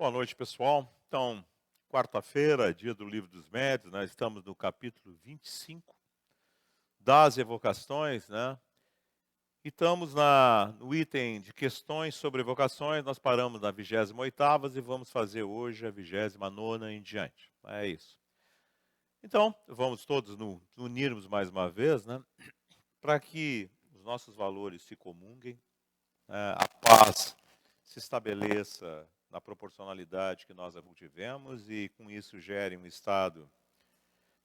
Boa noite, pessoal. Então, quarta-feira, dia do Livro dos Médiuns, nós estamos no capítulo 25 das evocações, né? E estamos no item de questões sobre evocações, nós paramos na 28ª e vamos fazer hoje a 29ª em diante. É isso. Então, vamos todos nos unirmos mais uma vez, né? Para que os nossos valores se comunguem, a paz se estabeleça na proporcionalidade que nós a cultivemos e com isso gere um estado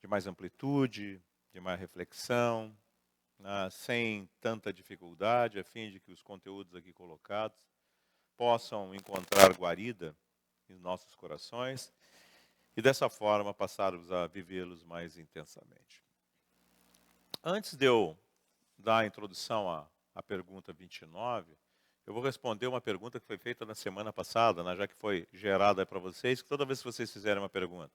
de mais amplitude, de mais reflexão, sem tanta dificuldade, a fim de que os conteúdos aqui colocados possam encontrar guarida em nossos corações e dessa forma passarmos a vivê-los mais intensamente. Antes de eu dar a introdução à pergunta 29, eu vou responder uma pergunta que foi feita na semana passada, né, já que foi gerada para vocês, que toda vez que vocês fizerem uma pergunta,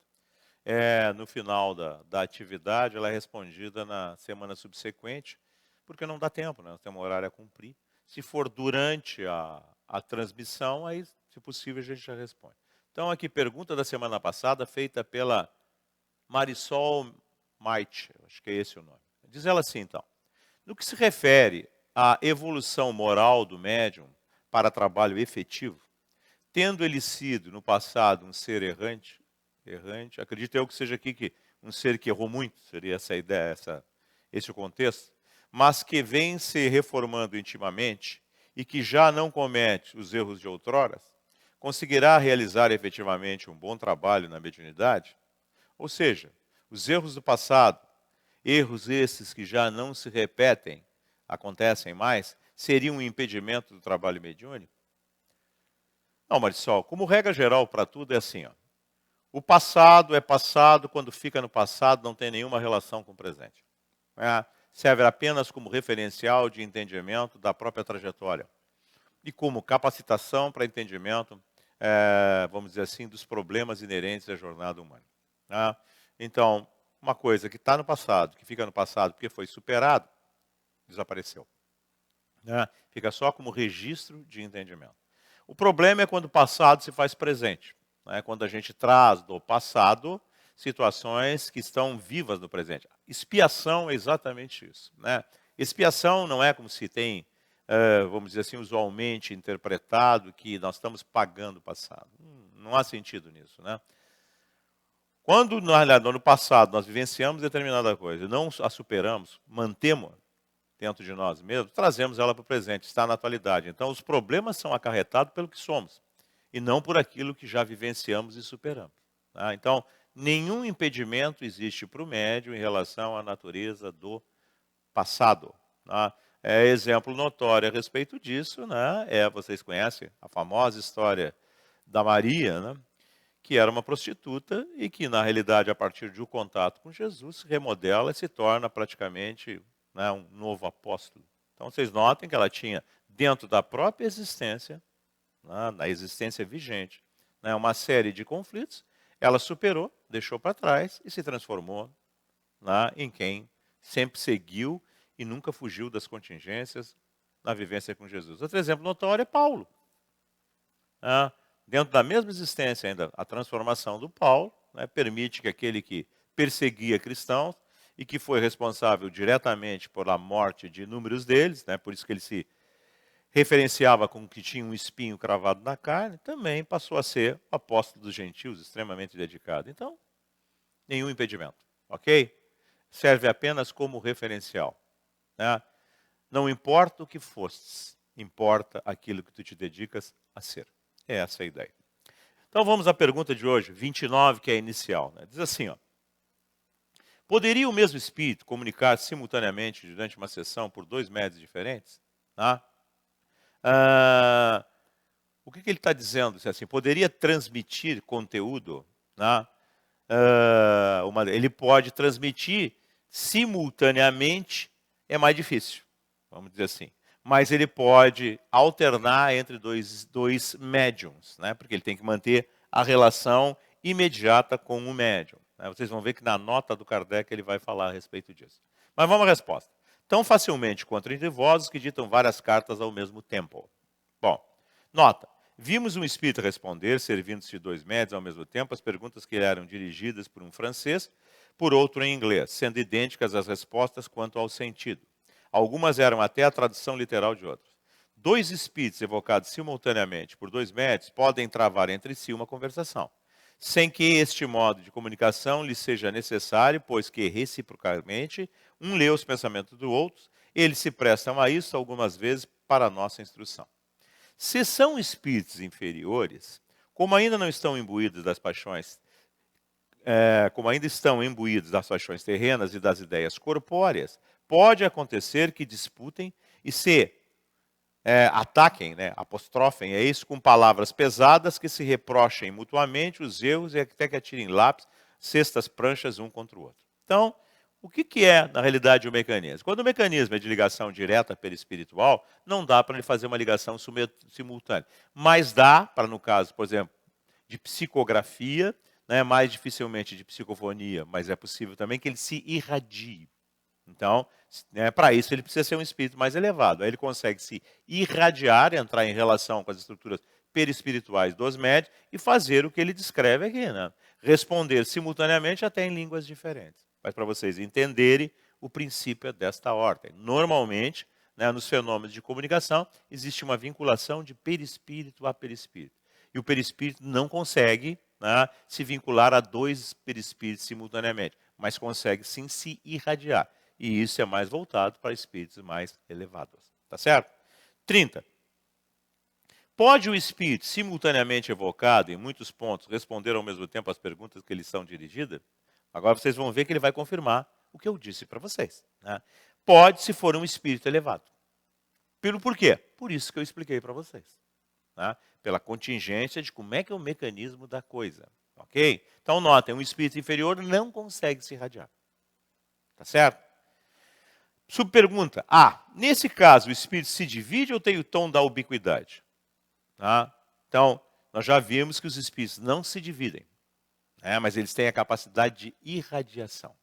no final da atividade, ela é respondida na semana subsequente, porque não dá tempo, né, nós temos um horário a cumprir. Se for durante a transmissão, aí, se possível, a gente já responde. Então, aqui, pergunta da semana passada, feita pela Marisol Maite, acho que é esse o nome. Diz ela assim, então: no que se refere à evolução moral do médium para trabalho efetivo, tendo ele sido, no passado, um ser errante, acredito eu que seja aqui que um ser que errou muito, seria essa a ideia, esse o contexto, mas que vem se reformando intimamente e que já não comete os erros de outrora, conseguirá realizar efetivamente um bom trabalho na mediunidade? Ou seja, os erros do passado, erros esses que já não se repetem, acontecem mais, seriam um impedimento do trabalho mediúnico? Não, Marisol, como regra geral para tudo é assim, ó. O passado é passado, quando fica no passado não tem nenhuma relação com o presente. Serve apenas como referencial de entendimento da própria trajetória e como capacitação para entendimento, vamos dizer assim, dos problemas inerentes à jornada humana. Então, uma coisa que está no passado, que fica no passado porque foi superado, desapareceu. Fica só como registro de entendimento. O problema é quando o passado se faz presente. Quando a gente traz do passado situações que estão vivas no presente. Expiação é exatamente isso. Expiação não é como se tem, vamos dizer assim, usualmente interpretado que nós estamos pagando o passado. Não há sentido nisso. Quando, na realidade, no passado, nós vivenciamos determinada coisa e não a superamos, mantemos dentro de nós mesmos, trazemos ela para o presente, está na atualidade. Então, os problemas são acarretados pelo que somos e não por aquilo que já vivenciamos e superamos. Então, nenhum impedimento existe para o médium em relação à natureza do passado. Exemplo notório a respeito disso, vocês conhecem a famosa história da Maria, que era uma prostituta e que, na realidade, a partir de um contato com Jesus, se remodela e se torna praticamente um novo apóstolo. Então, vocês notem que ela tinha, dentro da própria existência, na existência vigente, uma série de conflitos, ela superou, deixou para trás e se transformou em quem sempre seguiu e nunca fugiu das contingências na vivência com Jesus. Outro exemplo notório é Paulo. Dentro da mesma existência ainda, a transformação do Paulo permite que aquele que perseguia cristãos e que foi responsável diretamente pela morte de inúmeros deles, por isso que ele se referenciava com que tinha um espinho cravado na carne, também passou a ser apóstolo dos gentios, extremamente dedicado. Então, nenhum impedimento, ok? Serve apenas como referencial. Não importa o que fostes, importa aquilo que tu te dedicas a ser. É essa a ideia. Então vamos à pergunta de hoje, 29, que é a inicial. Diz assim, poderia o mesmo espírito comunicar simultaneamente durante uma sessão por dois médios diferentes? O que ele está dizendo? Assim, poderia transmitir conteúdo? Ele pode transmitir simultaneamente, é mais difícil, vamos dizer assim. Mas ele pode alternar entre dois médiums, porque ele tem que manter a relação imediata com o médium. Vocês vão ver que na nota do Kardec ele vai falar a respeito disso. Mas vamos à resposta. Tão facilmente quanto entre vós que ditam várias cartas ao mesmo tempo. Bom, nota. vimos um espírito responder, servindo-se de 2 médios ao mesmo tempo, as perguntas que lhe eram dirigidas por um francês, por outro em inglês, sendo idênticas as respostas quanto ao sentido. Algumas eram até a tradução literal de outras. 2 espíritos evocados simultaneamente por 2 médios podem travar entre si uma conversação, sem que este modo de comunicação lhe seja necessário, pois que, reciprocamente, um lê os pensamentos do outro, eles se prestam a isso algumas vezes para a nossa instrução. Se são espíritos inferiores, como ainda não estão imbuídos das paixões, terrenas e das ideias corpóreas, pode acontecer que disputem e se ataquem, apostrofem, isso, com palavras pesadas que se reprochem mutuamente os erros e até que atirem lápis, cestas, pranchas um contra o outro. Então, o que é, na realidade, o mecanismo? Quando o mecanismo é de ligação direta perispiritual, não dá para ele fazer uma ligação simultânea. Mas dá para, no caso, por exemplo, de psicografia, mais dificilmente de psicofonia, mas é possível também que ele se irradie. Então, para isso ele precisa ser um espírito mais elevado. Aí ele consegue se irradiar, entrar em relação com as estruturas perispirituais dos médios e fazer o que ele descreve aqui, responder simultaneamente até em línguas diferentes. Mas para vocês entenderem, o princípio é desta ordem. Normalmente, nos fenômenos de comunicação, existe uma vinculação de perispírito a perispírito. E o perispírito não consegue se vincular a 2 perispíritos simultaneamente, mas consegue sim se irradiar. E isso é mais voltado para espíritos mais elevados. Tá certo? 30. Pode o espírito, simultaneamente evocado, em muitos pontos, responder ao mesmo tempo às perguntas que lhe são dirigidas? Agora vocês vão ver que ele vai confirmar o que eu disse para vocês. Pode, se for um espírito elevado. Por quê? Por isso que eu expliquei para vocês. Pela contingência de como é que é o mecanismo da coisa. Ok? Então, notem, um espírito inferior não consegue se irradiar. Tá certo? Subpergunta. Nesse caso, o espírito se divide ou tem o tom da ubiquidade? Então, nós já vimos que os espíritos não se dividem, mas eles têm a capacidade de irradiação.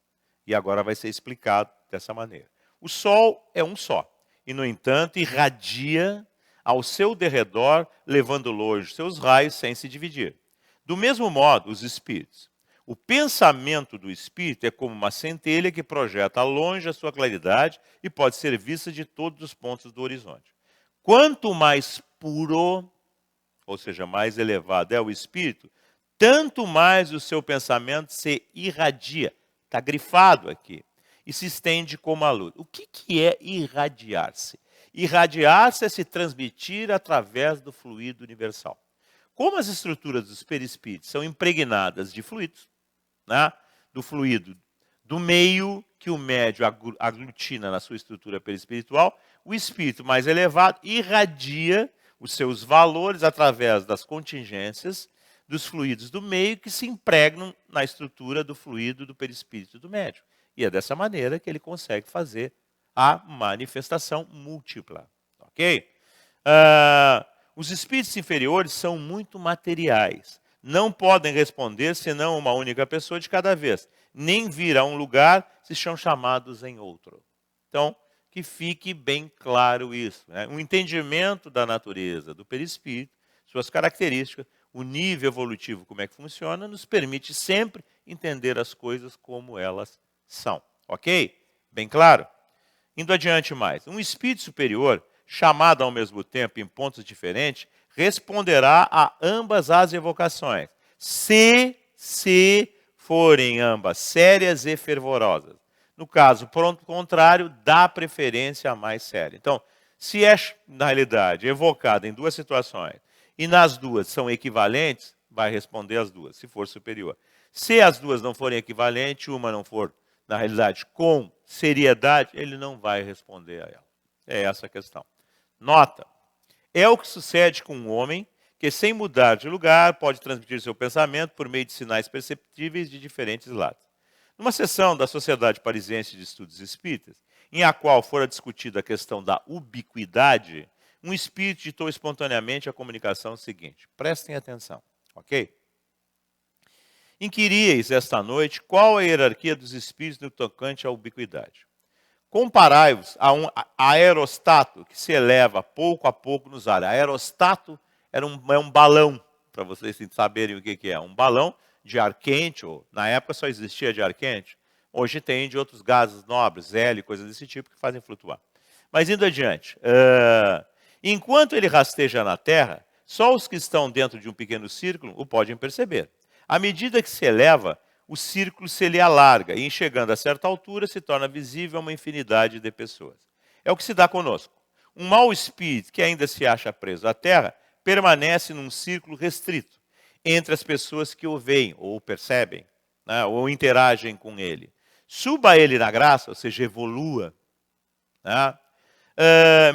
E agora vai ser explicado dessa maneira. O Sol é um só, e, no entanto, irradia ao seu derredor, levando longe seus raios sem se dividir. Do mesmo modo, os espíritos. O pensamento do espírito é como uma centelha que projeta longe a sua claridade e pode ser vista de todos os pontos do horizonte. Quanto mais puro, ou seja, mais elevado é o espírito, tanto mais o seu pensamento se irradia. Está grifado aqui. E se estende como a luz. O que é irradiar-se? Irradiar-se é se transmitir através do fluido universal. Como as estruturas dos perispíritos são impregnadas de fluidos, do fluido do meio que o médio aglutina na sua estrutura perispiritual, o espírito mais elevado irradia os seus valores através das contingências dos fluidos do meio que se impregnam na estrutura do fluido do perispírito do médio. E é dessa maneira que ele consegue fazer a manifestação múltipla. Ok? Os espíritos inferiores são muito materiais. Não podem responder senão uma única pessoa de cada vez. Nem vir a um lugar se são chamados em outro. Então, que fique bem claro isso. Um entendimento da natureza do perispírito, suas características, o nível evolutivo, como é que funciona, nos permite sempre entender as coisas como elas são. Ok? Bem claro? Indo adiante mais. Um espírito superior, chamado ao mesmo tempo em pontos diferentes, responderá a ambas as evocações, se forem ambas sérias e fervorosas. No caso contrário, dá preferência à mais séria. Então, se é, na realidade, evocado em 2 situações e nas 2 são equivalentes, vai responder as 2, se for superior. Se as 2 não forem equivalentes, uma não for, na realidade, com seriedade, ele não vai responder a ela. É essa a questão. Nota. É o que sucede com um homem que, sem mudar de lugar, pode transmitir seu pensamento por meio de sinais perceptíveis de diferentes lados. Numa sessão da Sociedade Parisiense de Estudos Espíritas, em a qual fora discutida a questão da ubiquidade, um espírito ditou espontaneamente a comunicação seguinte. Prestem atenção, ok? Inquiríeis esta noite qual a hierarquia dos espíritos no tocante à ubiquidade. Comparai-vos a um aerostato que se eleva pouco a pouco nos ares. Aerostato é um balão, para vocês saberem o que é. Um balão de ar quente, ou na época só existia de ar quente. Hoje tem de outros gases nobres, hélio, coisas desse tipo, que fazem flutuar. Mas indo adiante. Enquanto ele rasteja na terra, só os que estão dentro de um pequeno círculo o podem perceber. À medida que se eleva, o círculo se lhe alarga e, chegando a certa altura, se torna visível a uma infinidade de pessoas. É o que se dá conosco. Um mau espírito que ainda se acha preso à terra permanece num círculo restrito entre as pessoas que o veem ou o percebem, né, ou interagem com ele. Suba ele na graça, ou seja, evolua, né,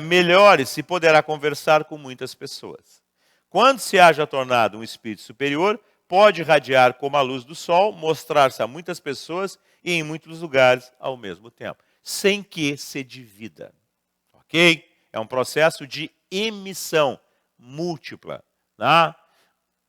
melhore, se poderá conversar com muitas pessoas. Quando se haja tornado um espírito superior, pode irradiar como a luz do sol, mostrar-se a muitas pessoas e em muitos lugares ao mesmo tempo, sem que se divida. Ok? É um processo de emissão múltipla, né?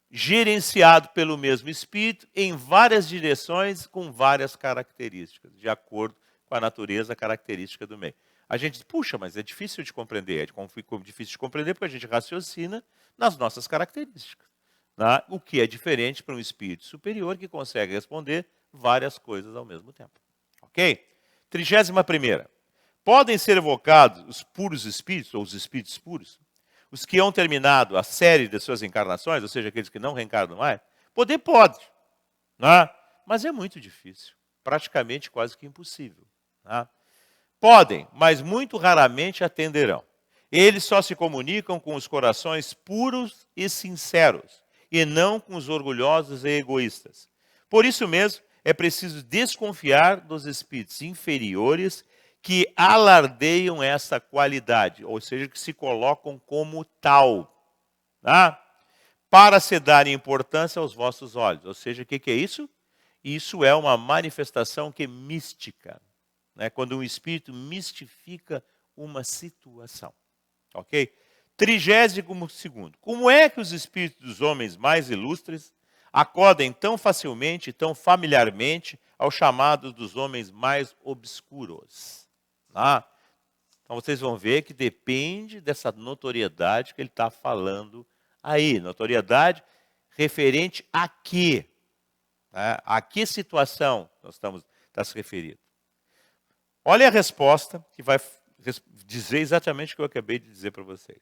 Gerenciado pelo mesmo espírito em várias direções com várias características, de acordo com a natureza característica do meio. A gente diz, puxa, mas é difícil de compreender. É difícil de compreender porque a gente raciocina nas nossas características, né? O que é diferente para um espírito superior que consegue responder várias coisas ao mesmo tempo. Ok? 31ª. Podem ser evocados os puros espíritos, ou os espíritos puros, os que hão terminado a série de suas encarnações, ou seja, aqueles que não reencarnam mais. Poder pode, né? Mas é muito difícil, praticamente quase que impossível, né? Podem, mas muito raramente atenderão. Eles só se comunicam com os corações puros e sinceros, e não com os orgulhosos e egoístas. Por isso mesmo, é preciso desconfiar dos espíritos inferiores que alardeiam essa qualidade, ou seja, que se colocam como tal, tá? Para se darem importância aos vossos olhos. Ou seja, o que é isso? Isso é uma manifestação que é mística, né? Quando um espírito mistifica uma situação. Ok? 32º. Como é que os espíritos dos homens mais ilustres acodem tão facilmente, tão familiarmente aos chamados dos homens mais obscuros? Ah, então vocês vão ver que depende dessa notoriedade que ele está falando aí. Notoriedade referente a quê? A que situação nós está se referindo? Olha a resposta que vai dizer exatamente o que eu acabei de dizer para vocês.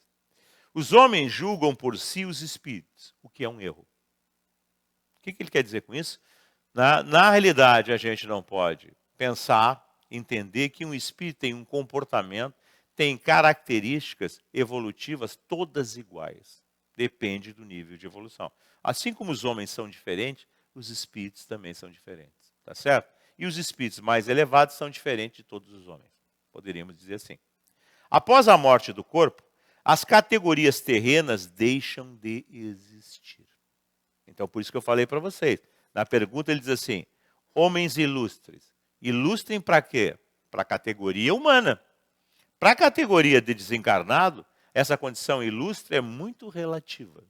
Os homens julgam por si os espíritos, o que é um erro. O que ele quer dizer com isso? Na realidade, a gente não pode pensar, entender que um espírito tem um comportamento, tem características evolutivas todas iguais. Depende do nível de evolução. Assim como os homens são diferentes, os espíritos também são diferentes. Tá certo? E os espíritos mais elevados são diferentes de todos os homens. Poderíamos dizer assim. Após a morte do corpo, as categorias terrenas deixam de existir. Então, por isso que eu falei para vocês. Na pergunta ele diz assim, homens ilustres. Ilustrem para quê? Para a categoria humana. Para a categoria de desencarnado, essa condição ilustre é muito relativa.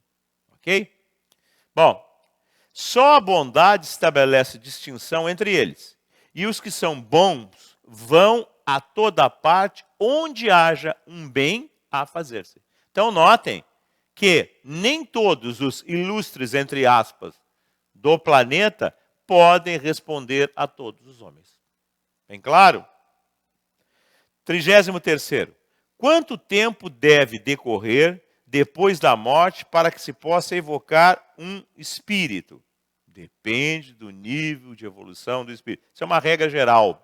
Ok? Bom, só a bondade estabelece distinção entre eles. E os que são bons vão a toda parte onde haja um bem a fazer-se. Então, notem que nem todos os ilustres, entre aspas, do planeta podem responder a todos os homens. Bem claro? 33º. Quanto tempo deve decorrer depois da morte para que se possa evocar um espírito? Depende do nível de evolução do espírito. Isso é uma regra geral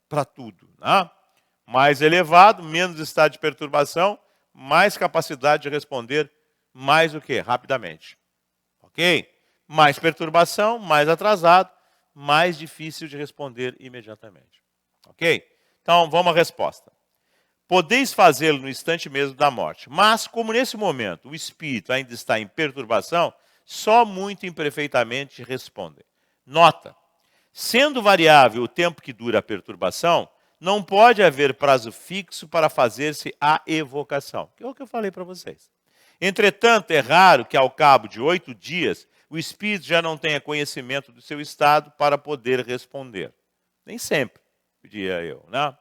para tudo, né? Mais elevado, menos estado de perturbação, mais capacidade de responder, mais o quê? Rapidamente. Ok? Mais perturbação, mais atrasado, mais difícil de responder imediatamente. Ok? Então, vamos à resposta. Podeis fazê-lo no instante mesmo da morte. Mas, como nesse momento o espírito ainda está em perturbação, só muito imperfeitamente respondem. Nota, sendo variável o tempo que dura a perturbação, não pode haver prazo fixo para fazer-se a evocação. Que é o que eu falei para vocês. Entretanto, é raro que ao cabo de 8 dias, o espírito já não tenha conhecimento do seu estado para poder responder. Nem sempre, diria eu, né?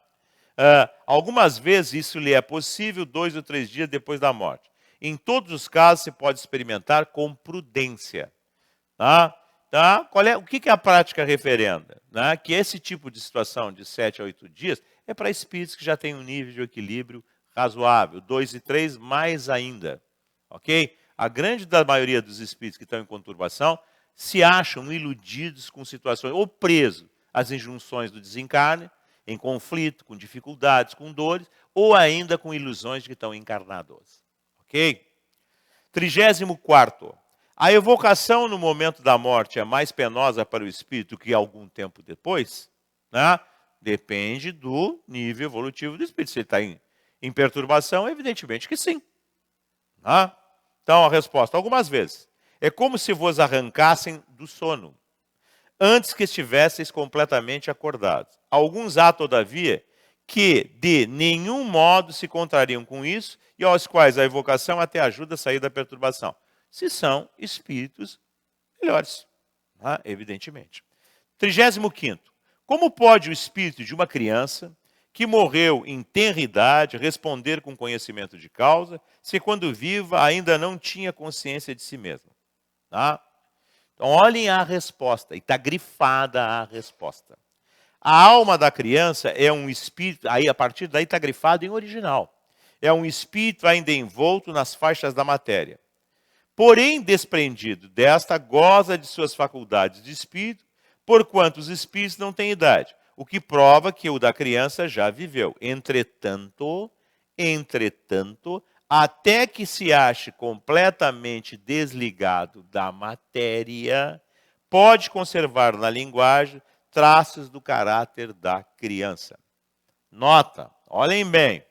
Algumas vezes isso lhe é possível 2 ou 3 dias depois da morte. Em todos os casos, se pode experimentar com prudência. Tá? O que é a prática referenda? Né? Que esse tipo de situação de 7 a 8 dias é para espíritos que já têm um nível de equilíbrio razoável. 2 e 3, mais ainda. Ok? A grande maioria dos espíritos que estão em conturbação se acham iludidos com situações, ou presos às injunções do desencarne, em conflito, com dificuldades, com dores, ou ainda com ilusões de que estão encarnados. Ok? 34º. A evocação no momento da morte é mais penosa para o espírito que algum tempo depois? Né? Depende do nível evolutivo do espírito. Se ele está em perturbação, evidentemente que sim. Né? Então, a resposta, algumas vezes. É como se vos arrancassem do sono, antes que estivesseis completamente acordados. Alguns há, todavia, que de nenhum modo se contrariam com isso e aos quais a evocação até ajuda a sair da perturbação. Se são espíritos melhores, né? Evidentemente. 35º. Como pode o espírito de uma criança que morreu em tenra idade responder com conhecimento de causa, se quando viva ainda não tinha consciência de si mesmo? Tá? Então, olhem a resposta, e está grifada a resposta. A alma da criança é um espírito, aí a partir daí está grifado em original. É um espírito ainda envolto nas faixas da matéria. Porém, desprendido desta, goza de suas faculdades de espírito, porquanto os espíritos não têm idade, o que prova que o da criança já viveu. Entretanto, até que se ache completamente desligado da matéria, pode conservar na linguagem traços do caráter da criança. Nota, olhem bem,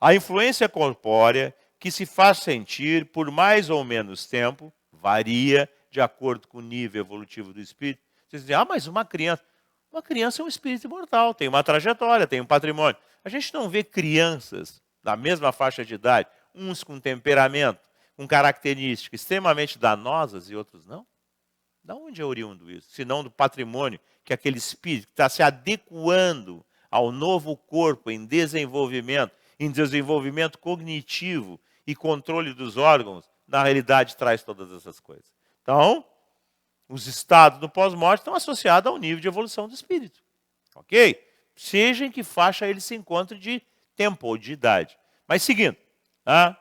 a influência corpórea que se faz sentir por mais ou menos tempo varia de acordo com o nível evolutivo do espírito. Vocês dizem, mas uma criança é um espírito imortal, tem uma trajetória, tem um patrimônio. A gente não vê crianças da mesma faixa de idade, uns com temperamento, com características extremamente danosas e outros não. Da onde é oriundo isso? Senão do patrimônio que aquele espírito que está se adequando ao novo corpo em desenvolvimento cognitivo e controle dos órgãos, na realidade traz todas essas coisas. Então, os estados do pós-morte estão associados ao nível de evolução do espírito. Ok? Seja em que faixa ele se encontre de tempo ou de idade. Mas seguindo. Tá?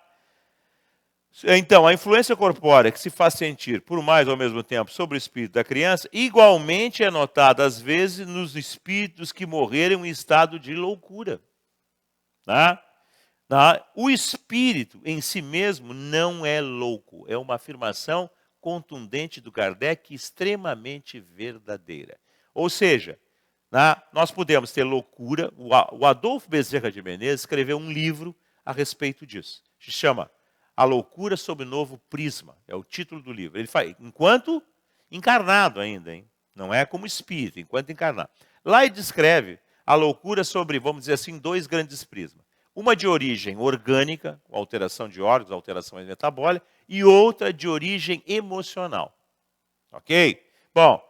Então, a influência corpórea que se faz sentir por mais ou mesmo tempo sobre o espírito da criança, igualmente é notada às vezes nos espíritos que morreram em estado de loucura. Tá? O espírito em si mesmo não é louco. É uma afirmação contundente do Kardec, extremamente verdadeira. Ou seja, nós podemos ter loucura. O Adolfo Bezerra de Menezes escreveu um livro a respeito disso. Se chama A Loucura sob Novo Prisma. É o título do livro. Ele faz, enquanto encarnado ainda, hein? Não é como espírito, enquanto encarnado. Lá ele descreve a loucura sobre, vamos dizer assim, dois grandes prismas. Uma de origem orgânica, alteração de órgãos, alterações metabólicas, e outra de origem emocional. Ok? Bom,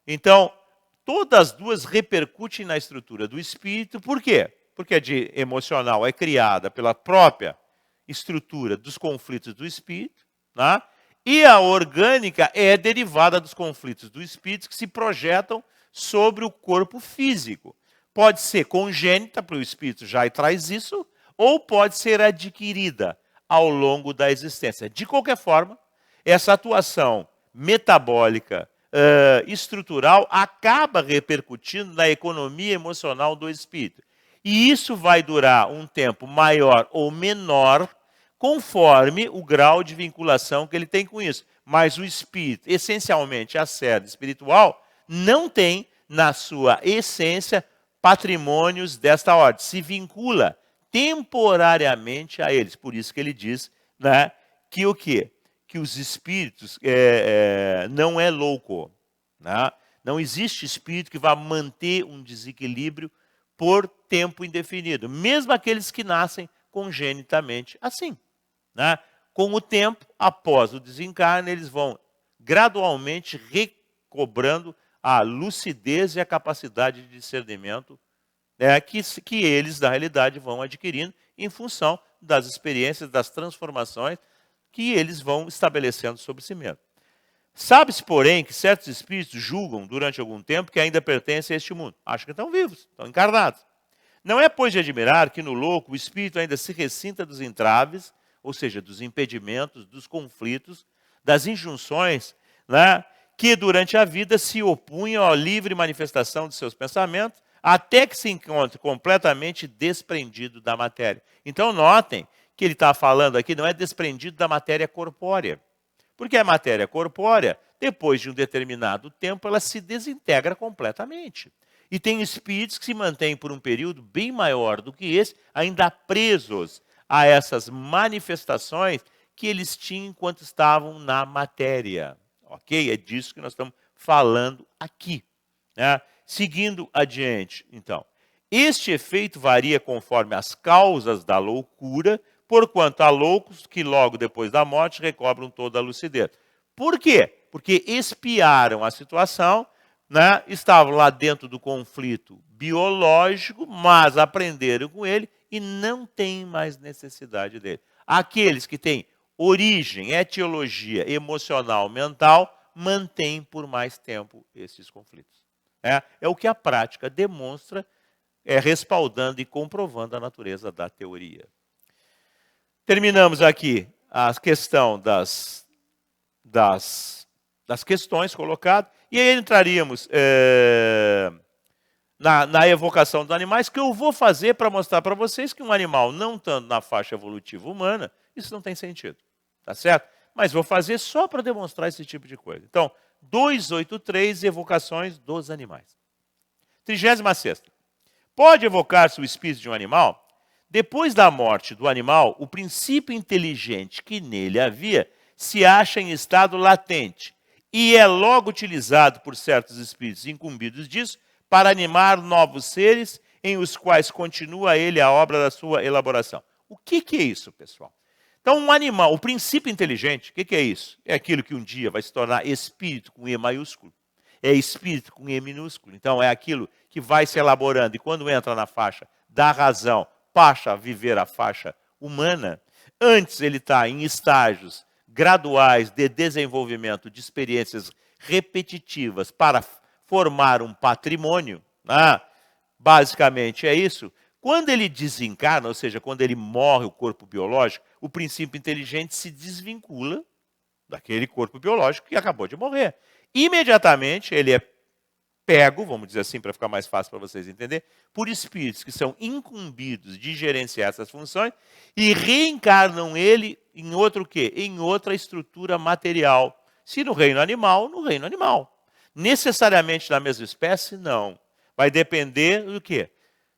então, todas as duas repercutem na estrutura do espírito. Por quê? Porque a de emocional é criada pela própria estrutura dos conflitos do espírito, né? E a orgânica é derivada dos conflitos do espírito que se projetam sobre o corpo físico. Pode ser congênita, para o espírito já traz isso, ou pode ser adquirida ao longo da existência. De qualquer forma, essa atuação metabólica, estrutural, acaba repercutindo na economia emocional do espírito. E isso vai durar um tempo maior ou menor, conforme o grau de vinculação que ele tem com isso. Mas o espírito, essencialmente a sede espiritual, não tem, na sua essência, patrimônios desta ordem. Se vincula temporariamente a eles. Por isso que ele diz, né, que o quê? Que os espíritos não é louco. Né? Não existe espírito que vá manter um desequilíbrio por tempo indefinido. Mesmo aqueles que nascem congenitamente assim. Né? Com o tempo, após o desencarne, eles vão gradualmente recobrando a lucidez e a capacidade de discernimento que eles, na realidade, vão adquirindo em função das experiências, das transformações, que eles vão estabelecendo sobre si mesmos. Sabe-se, porém, que certos espíritos julgam durante algum tempo que ainda pertencem a este mundo. Acham que estão vivos, estão encarnados. Não é, pois, de admirar que no louco o espírito ainda se ressinta dos entraves, ou seja, dos impedimentos, dos conflitos, das injunções, né, que durante a vida se opunham à livre manifestação de seus pensamentos, até que se encontre completamente desprendido da matéria. Então, notem que ele está falando aqui não é desprendido da matéria corpórea. Porque a matéria corpórea, depois de um determinado tempo, ela se desintegra completamente. E tem espíritos que se mantêm por um período bem maior do que esse, ainda presos a essas manifestações que eles tinham enquanto estavam na matéria. Ok? É disso que nós estamos falando aqui. Né? Seguindo adiante, então. Este efeito varia conforme as causas da loucura, porquanto há loucos que logo depois da morte recobram toda a lucidez. Por quê? Porque espiaram a situação, né? Estavam lá dentro do conflito biológico, mas aprenderam com ele e não têm mais necessidade dele. Aqueles que têm origem, etiologia emocional, mental, mantêm por mais tempo esses conflitos. É o que a prática demonstra, respaldando e comprovando a natureza da teoria. Terminamos aqui a questão das questões colocadas, e aí entraríamos na evocação dos animais, que eu vou fazer para mostrar para vocês que um animal não estando na faixa evolutiva humana, isso não tem sentido, tá certo? Mas vou fazer só para demonstrar esse tipo de coisa. Então, 283, evocações dos animais. 36ª. Pode evocar-se o espírito de um animal? Depois da morte do animal, o princípio inteligente que nele havia se acha em estado latente e é logo utilizado por certos espíritos incumbidos disso para animar novos seres em os quais continua ele a obra da sua elaboração. O que é isso, pessoal? Então, um animal, o princípio inteligente, o que é isso? É aquilo que um dia vai se tornar espírito com E maiúsculo. É espírito com E minúsculo. Então, é aquilo que vai se elaborando e quando entra na faixa da razão, passa a viver a faixa humana. Antes ele está em estágios graduais de desenvolvimento de experiências repetitivas para formar um patrimônio. Basicamente é isso. Quando ele desencarna, ou seja, quando ele morre o corpo biológico, o princípio inteligente se desvincula daquele corpo biológico que acabou de morrer. Imediatamente ele é pego, vamos dizer assim, para ficar mais fácil para vocês entenderem, por espíritos que são incumbidos de gerenciar essas funções e reencarnam ele em outro quê? Em outra estrutura material. Se no reino animal, no reino animal. Necessariamente na mesma espécie, não. Vai depender do quê?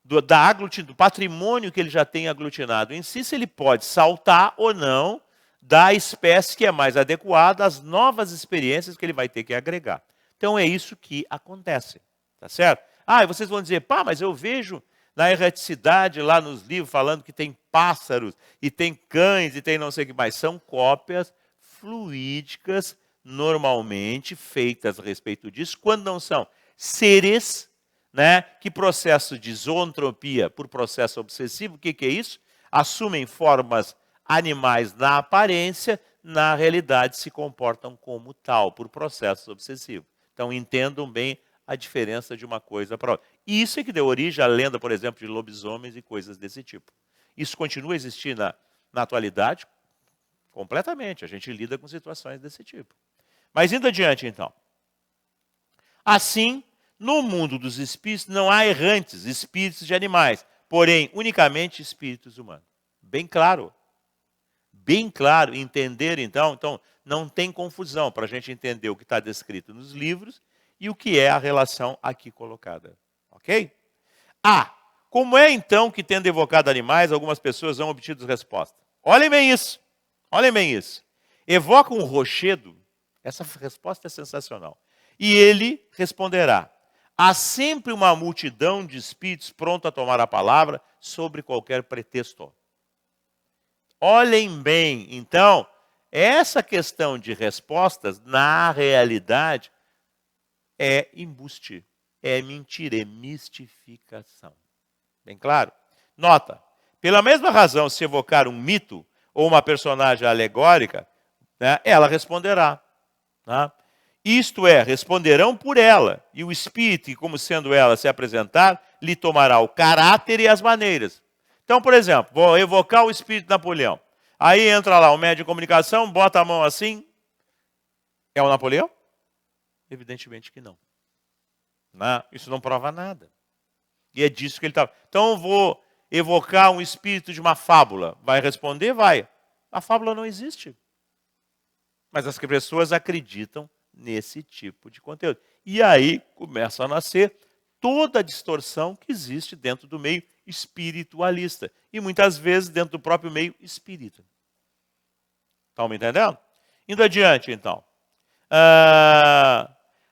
Do patrimônio que ele já tem aglutinado em si, se ele pode saltar ou não da espécie que é mais adequada às novas experiências que ele vai ter que agregar. Então é isso que acontece, tá certo? E vocês vão dizer, mas eu vejo na erraticidade lá nos livros falando que tem pássaros, e tem cães, e tem não sei o que mais. São cópias fluídicas, normalmente feitas a respeito disso, quando não são seres, né, que processo de zoantropia por processo obsessivo, o que é isso? Assumem formas animais na aparência, na realidade se comportam como tal, por processo obsessivo. Então entendam bem a diferença de uma coisa para outra. E isso é que deu origem à lenda, por exemplo, de lobisomens e coisas desse tipo. Isso continua a existir na atualidade? Completamente. A gente lida com situações desse tipo. Mas indo adiante, então. Assim, no mundo dos espíritos não há errantes, espíritos de animais, porém, unicamente espíritos humanos. Bem claro. Bem claro, entender então não tem confusão para a gente entender o que está descrito nos livros e o que é a relação aqui colocada. Ok? Como é então que, tendo evocado animais, algumas pessoas não obtido resposta? Olhem bem isso. Olhem bem isso. Evoca um rochedo, essa resposta é sensacional. E ele responderá: há sempre uma multidão de espíritos prontos a tomar a palavra sobre qualquer pretexto. Olhem bem, então, essa questão de respostas, na realidade, é embuste, é mentira, é mistificação. Bem claro? Nota, pela mesma razão, se evocar um mito ou uma personagem alegórica, né, ela responderá. Tá? Isto é, responderão por ela, e o espírito, como sendo ela se apresentar, lhe tomará o caráter e as maneiras. Então, por exemplo, vou evocar o espírito de Napoleão. Aí entra lá o médium de comunicação, bota a mão assim. É o Napoleão? Evidentemente que não. Isso não prova nada. E é disso que ele estava. Então eu vou evocar um espírito de uma fábula. Vai responder? Vai. A fábula não existe. Mas as pessoas acreditam nesse tipo de conteúdo. E aí começa a nascer toda a distorção que existe dentro do meio espiritualista. E muitas vezes dentro do próprio meio espírita. Estão me entendendo? Indo adiante, então.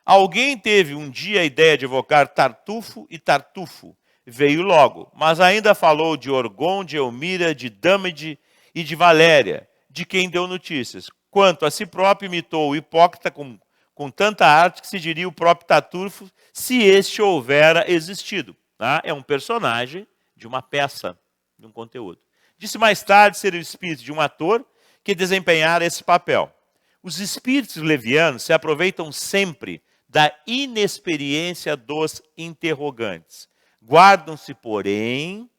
Alguém teve um dia a ideia de evocar Tartufo e Tartufo. Veio logo, mas ainda falou de Orgon, de Elmira, de Dâmede e de Valéria, de quem deu notícias. Quanto a si próprio, imitou o hipócrita com tanta arte que se diria o próprio Tartufo, se este houvera existido. Tá? É um personagem de uma peça, de um conteúdo. Disse mais tarde ser o espírito de um ator que desempenhara esse papel. Os espíritos levianos se aproveitam sempre da inexperiência dos interrogantes. Guardam-se, porém,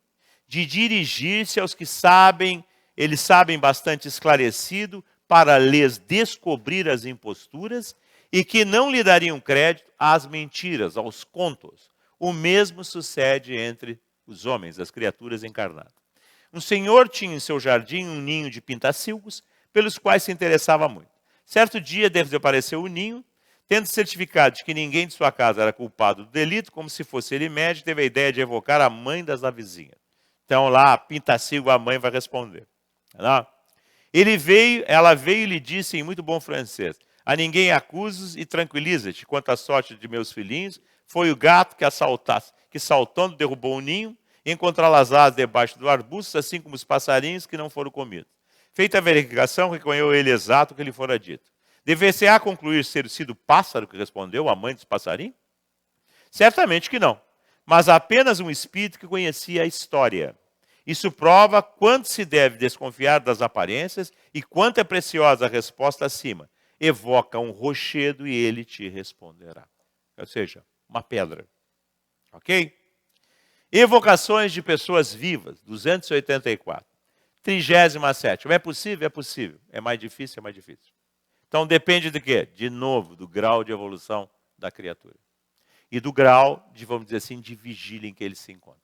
de dirigir-se aos que sabem, eles sabem bastante esclarecido, para lhes descobrir as imposturas e que não lhe dariam crédito às mentiras, aos contos. O mesmo sucede entre os homens, as criaturas encarnadas. Um senhor tinha em seu jardim um ninho de pintacilgos, pelos quais se interessava muito. Certo dia desapareceu o ninho, tendo certificado de que ninguém de sua casa era culpado do delito, como se fosse ele médico, teve a ideia de evocar a mãe da vizinha. Então lá, pintacilgo, a mãe vai responder. Não? Ela veio e lhe disse em muito bom francês: a ninguém acuses e tranquiliza-te quanto à sorte de meus filhinhos. Foi o gato que saltando derrubou o ninho, e encontrá-las debaixo do arbusto, assim como os passarinhos que não foram comidos. Feita a verificação, reconheceu ele exato o que lhe fora dito. Dever-se-á concluir ser sido o pássaro que respondeu, a mãe dos passarinhos? Certamente que não, mas apenas um espírito que conhecia a história. Isso prova quanto se deve desconfiar das aparências e quanto é preciosa a resposta acima. Evoca um rochedo e ele te responderá. Ou seja, uma pedra. Ok? Evocações de pessoas vivas, 284. 37ª. É possível? É possível. É mais difícil? É mais difícil. Então depende de quê? De novo, do grau de evolução da criatura. E do grau de, vamos dizer assim, de vigília em que ele se encontra.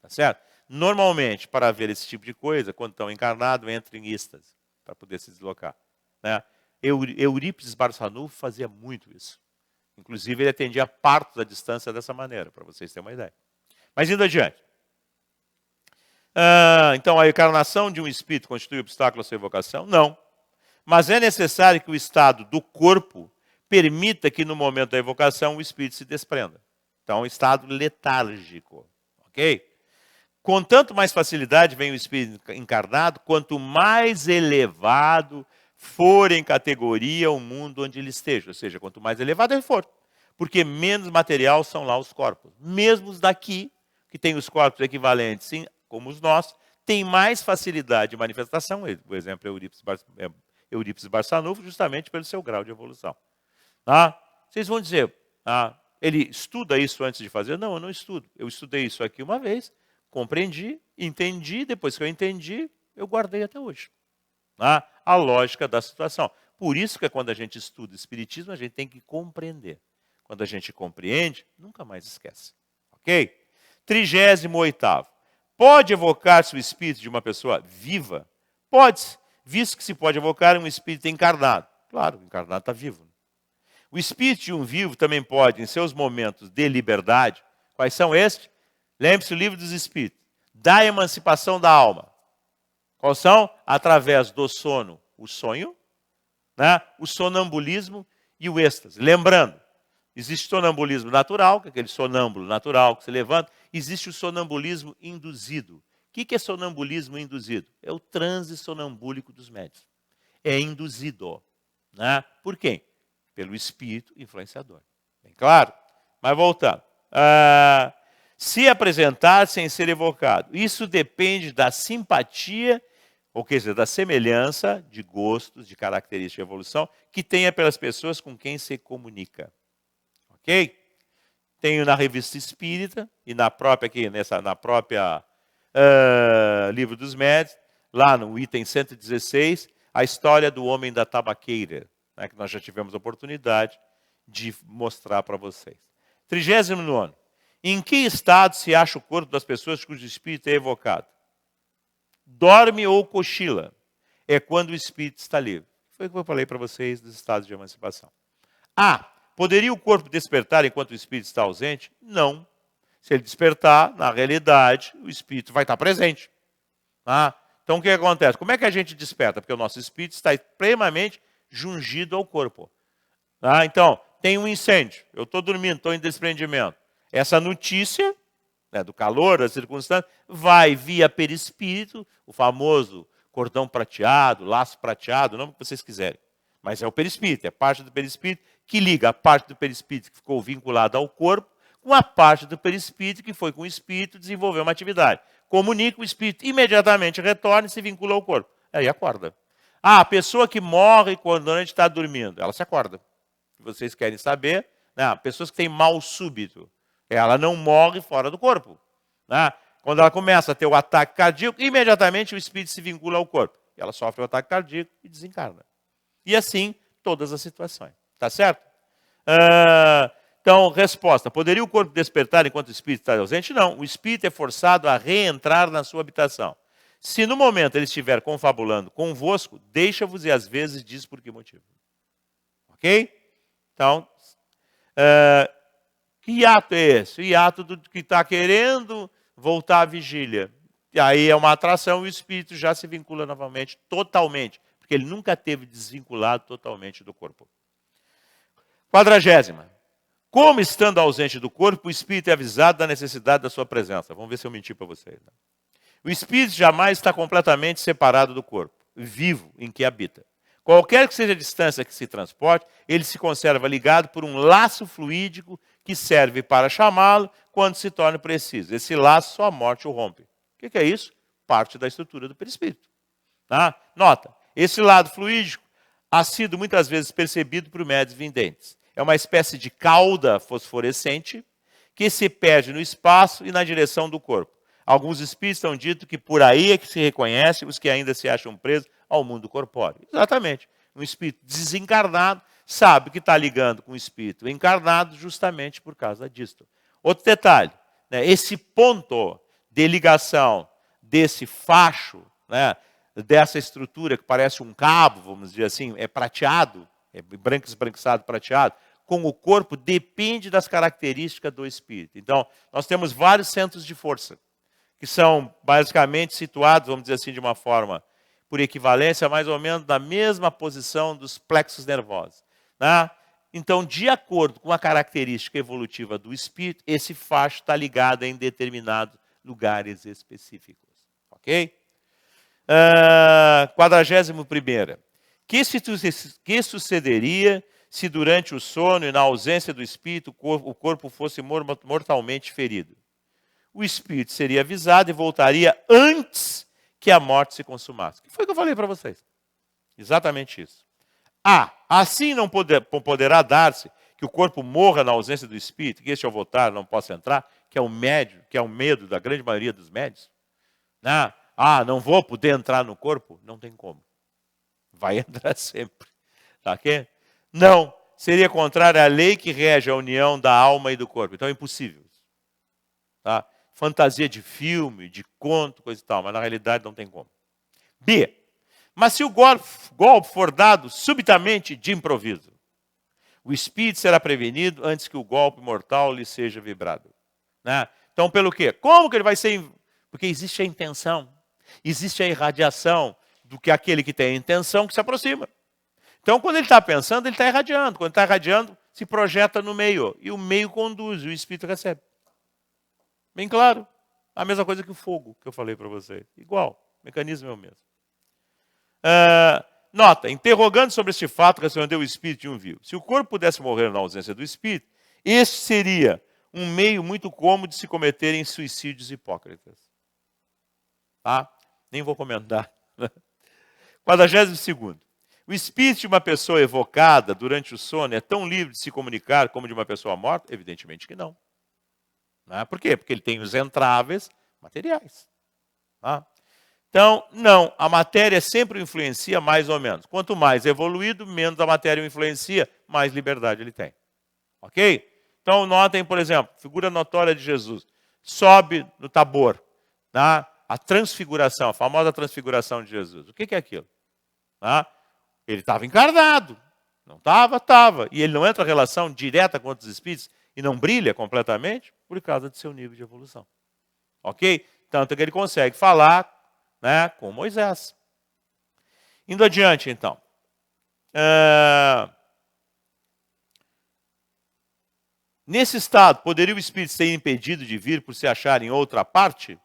Tá certo? Normalmente, para ver esse tipo de coisa, quando estão encarnados, entram em êxtase, para poder se deslocar. Né? Eurípides Barçanufo fazia muito isso. Inclusive, ele atendia partos da distância dessa maneira, para vocês terem uma ideia. Mas indo adiante. Então, a encarnação de um espírito constitui obstáculo à sua evocação? Não. Mas é necessário que o estado do corpo permita que, no momento da evocação, o espírito se desprenda. Então, um estado letárgico. Ok? Com tanto mais facilidade vem o espírito encarnado, quanto mais elevado for em categoria o mundo onde ele esteja. Ou seja, quanto mais elevado ele for. Porque menos material são lá os corpos. Mesmo os daqui, que têm os corpos equivalentes, sim, como os nossos, tem mais facilidade de manifestação. Por exemplo, Eurípides Barçanufo, justamente pelo seu grau de evolução. Vocês vão dizer, ele estuda isso antes de fazer? Não, eu não estudo. Eu estudei isso aqui uma vez, compreendi, entendi, depois que eu entendi, eu guardei até hoje. A lógica da situação. Por isso que quando a gente estuda Espiritismo, a gente tem que compreender. Quando a gente compreende, nunca mais esquece. Ok? 38º. Pode evocar-se o espírito de uma pessoa viva? Pode, visto que se pode evocar um espírito encarnado. Claro, o encarnado está vivo. O espírito de um vivo também pode, em seus momentos de liberdade, quais são estes? Lembre-se do livro dos Espíritos. Da emancipação da alma. Quais são? Através do sono, o sonho, né? O sonambulismo e o êxtase. Lembrando, existe sonambulismo natural, que é aquele sonâmbulo natural que se levanta. Existe o sonambulismo induzido. O que é sonambulismo induzido? É o transe sonambúlico dos médiuns. É induzido. Né? Por quem? Pelo espírito influenciador. Bem claro? Mas voltando. Se apresentar sem ser evocado. Isso depende da simpatia ou quer dizer, da semelhança de gostos, de características de evolução, que tenha pelas pessoas com quem se comunica. Ok? Tenho na Revista Espírita, e na própria, Livro dos Médiuns, lá no item 116, a história do homem da tabaqueira, né, que nós já tivemos a oportunidade de mostrar para vocês. 39º. Em que estado se acha o corpo das pessoas cujo espírito é evocado? Dorme ou cochila? É quando o espírito está livre. Foi o que eu falei para vocês dos estados de emancipação. A. Poderia o corpo despertar enquanto o espírito está ausente? Não. Se ele despertar, na realidade, o espírito vai estar presente. Ah, então o que acontece? Como é que a gente desperta? Porque o nosso espírito está extremamente jungido ao corpo. Ah, então, tem um incêndio, eu estou dormindo, estou em desprendimento. Essa notícia, né, do calor, da circunstância, vai via perispírito, o famoso cordão prateado, laço prateado, o nome que vocês quiserem. Mas é o perispírito, é parte do perispírito que liga a parte do perispírito que ficou vinculada ao corpo com a parte do perispírito que foi com o espírito desenvolver uma atividade. Comunica, o espírito imediatamente retorna e se vincula ao corpo. Aí acorda. Ah, a pessoa que morre quando a gente está dormindo, ela se acorda. Se vocês querem saber, né? Pessoas que têm mal súbito, ela não morre fora do corpo. Né? Quando ela começa a ter o ataque cardíaco, imediatamente o espírito se vincula ao corpo. Ela sofre o ataque cardíaco e desencarna. E assim, todas as situações. Tá certo? Então, resposta. Poderia o corpo despertar enquanto o espírito está ausente? Não. O espírito é forçado a reentrar na sua habitação. Se no momento ele estiver confabulando convosco, deixa-vos e às vezes diz por que motivo. Ok? Então, que hiato é esse? O hiato do que está querendo voltar à vigília. E aí é uma atração e o espírito já se vincula novamente, totalmente. Porque ele nunca teve desvinculado totalmente do corpo. 40ª. Como estando ausente do corpo, o espírito é avisado da necessidade da sua presença. Vamos ver se eu menti para vocês. Né? O espírito jamais está completamente separado do corpo, vivo em que habita. Qualquer que seja a distância que se transporte, ele se conserva ligado por um laço fluídico que serve para chamá-lo quando se torna preciso. Esse laço só a morte o rompe. O que é isso? Parte da estrutura do perispírito. Tá? Nota, esse lado fluídico ha sido muitas vezes percebido por médiuns videntes. É uma espécie de cauda fosforescente que se perde no espaço e na direção do corpo. Alguns espíritos estão dito que por aí é que se reconhece os que ainda se acham presos ao mundo corpóreo. Exatamente. Um espírito desencarnado sabe que está ligando com o espírito encarnado justamente por causa disto. Outro detalhe, né, esse ponto de ligação desse facho, né, dessa estrutura que parece um cabo, vamos dizer assim, é prateado, é branco esbranquiçado prateado, com o corpo depende das características do espírito. Então, nós temos vários centros de força, que são basicamente situados, vamos dizer assim, de uma forma, por equivalência, mais ou menos na mesma posição dos plexos nervosos. Né? Então, de acordo com a característica evolutiva do espírito, esse facho está ligado em determinados lugares específicos. Ok? 41ª. Que sucederia se durante o sono e na ausência do espírito o corpo fosse mortalmente ferido? O espírito seria avisado e voltaria antes que a morte se consumasse. Que foi o que eu falei para vocês. Exatamente isso. Assim não poderá dar-se que o corpo morra na ausência do espírito, que este ao voltar não possa entrar, que é o medo da grande maioria dos médios. Né? Não vou poder entrar no corpo? Não tem como. Vai entrar sempre. Tá aqui? Não. Seria contrário à lei que rege a união da alma e do corpo. Então é impossível. Tá? Fantasia de filme, de conto, coisa e tal. Mas na realidade não tem como. B. Mas se o golpe for dado subitamente de improviso, o espírito será prevenido antes que o golpe mortal lhe seja vibrado. Né? Então pelo quê? Como que ele vai ser... Porque existe a intenção. Existe a irradiação do que aquele que tem a intenção que se aproxima. Então, quando ele está pensando, ele está irradiando. Quando está irradiando, se projeta no meio. E o meio conduz, e o espírito recebe. Bem claro. A mesma coisa que o fogo, que eu falei para vocês. Igual. O mecanismo é o mesmo. Nota, interrogando sobre este fato, respondeu o espírito de um vivo. Se o corpo pudesse morrer na ausência do espírito, este seria um meio muito cômodo de se cometerem suicídios hipócritas. Tá? Nem vou comentar. 42º. O espírito de uma pessoa evocada durante o sono é tão livre de se comunicar como de uma pessoa morta? Evidentemente que não. Por quê? Porque ele tem os entraves materiais. Então, não, a matéria sempre o influencia mais ou menos. Quanto mais evoluído, menos a matéria o influencia, mais liberdade ele tem. Ok? Então, notem, por exemplo, figura notória de Jesus. Sobe no Tabor, a transfiguração, a famosa transfiguração de Jesus. O que é aquilo? Ele estava encarnado. Não estava? Estava. E ele não entra em relação direta com outros espíritos e não brilha completamente por causa do seu nível de evolução. Ok? Tanto que ele consegue falar com Moisés. Indo adiante, então. Nesse estado, poderia o espírito ser impedido de vir por se achar em outra parte?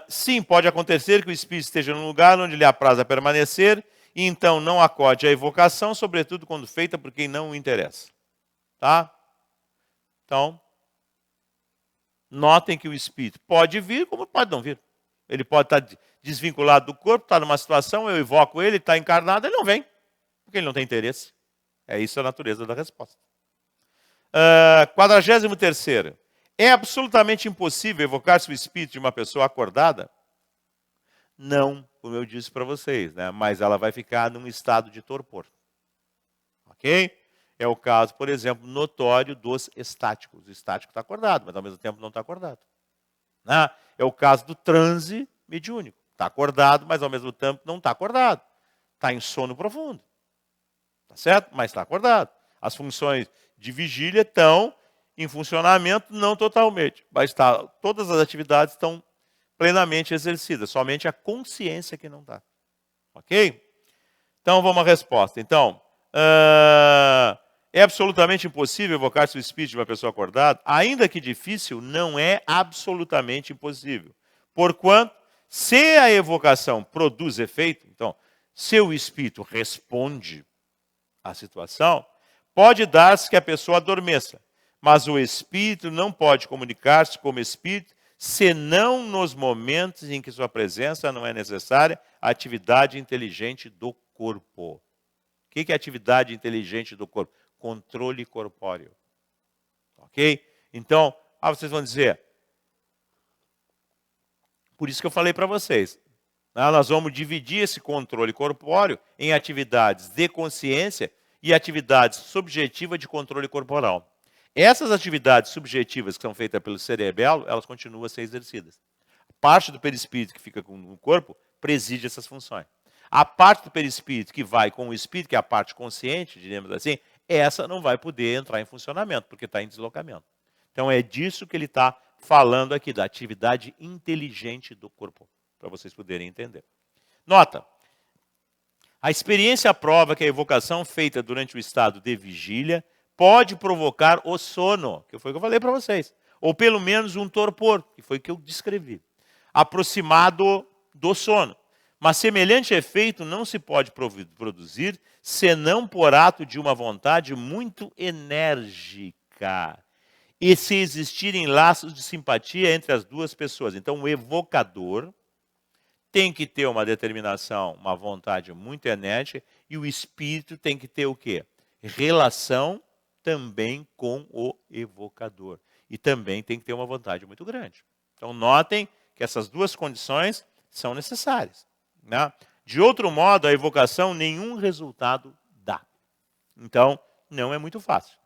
Sim, pode acontecer que o espírito esteja num lugar onde lhe apraz permanecer e então não acode à evocação, sobretudo quando feita por quem não o interessa. Tá? Então, notem que o espírito pode vir como pode não vir. Ele pode estar desvinculado do corpo, está numa situação, eu evoco ele, está encarnado, ele não vem, porque ele não tem interesse. É isso a natureza da resposta. 43º. É absolutamente impossível evocar-se o espírito de uma pessoa acordada? Não, como eu disse para vocês, mas ela vai ficar num estado de torpor. Ok? É o caso, por exemplo, notório dos estáticos. O estático está acordado, mas ao mesmo tempo não está acordado. É o caso do transe mediúnico. Está acordado, mas ao mesmo tempo não está acordado. Está em sono profundo. Tá certo? Mas está acordado. As funções de vigília estão em funcionamento, não totalmente. Mas todas as atividades estão plenamente exercidas. Somente a consciência que não está. Ok? Então, vamos à resposta. Então, é absolutamente impossível evocar-se o espírito de uma pessoa acordada? Ainda que difícil, não é absolutamente impossível. Porquanto, se a evocação produz efeito, então, se o espírito responde à situação, pode dar-se que a pessoa adormeça, mas o espírito não pode comunicar-se como espírito, senão nos momentos em que sua presença não é necessária à atividade inteligente do corpo. O que é atividade inteligente do corpo? Controle corpóreo. Ok? Então, vocês vão dizer, por isso que eu falei para vocês, nós vamos dividir esse controle corpóreo em atividades de consciência e atividades subjetivas de controle corporal. Essas atividades subjetivas que são feitas pelo cerebelo, elas continuam a ser exercidas. A parte do perispírito que fica com o corpo preside essas funções. A parte do perispírito que vai com o espírito, que é a parte consciente, diremos assim, essa não vai poder entrar em funcionamento, porque está em deslocamento. Então é disso que ele está falando aqui, da atividade inteligente do corpo, para vocês poderem entender. Nota, a experiência prova que a evocação feita durante o estado de vigília pode provocar o sono, que foi o que eu falei para vocês, ou pelo menos um torpor, que foi o que eu descrevi, aproximado do sono. Mas semelhante efeito não se pode produzir senão por ato de uma vontade muito enérgica e se existirem laços de simpatia entre as duas pessoas. Então, o evocador tem que ter uma determinação, uma vontade muito enérgica, e o espírito tem que ter o quê? Relação também com o evocador. E também tem que ter uma vontade muito grande. Então, notem que essas duas condições são necessárias. De outro modo, a evocação nenhum resultado dá. Então, não é muito fácil.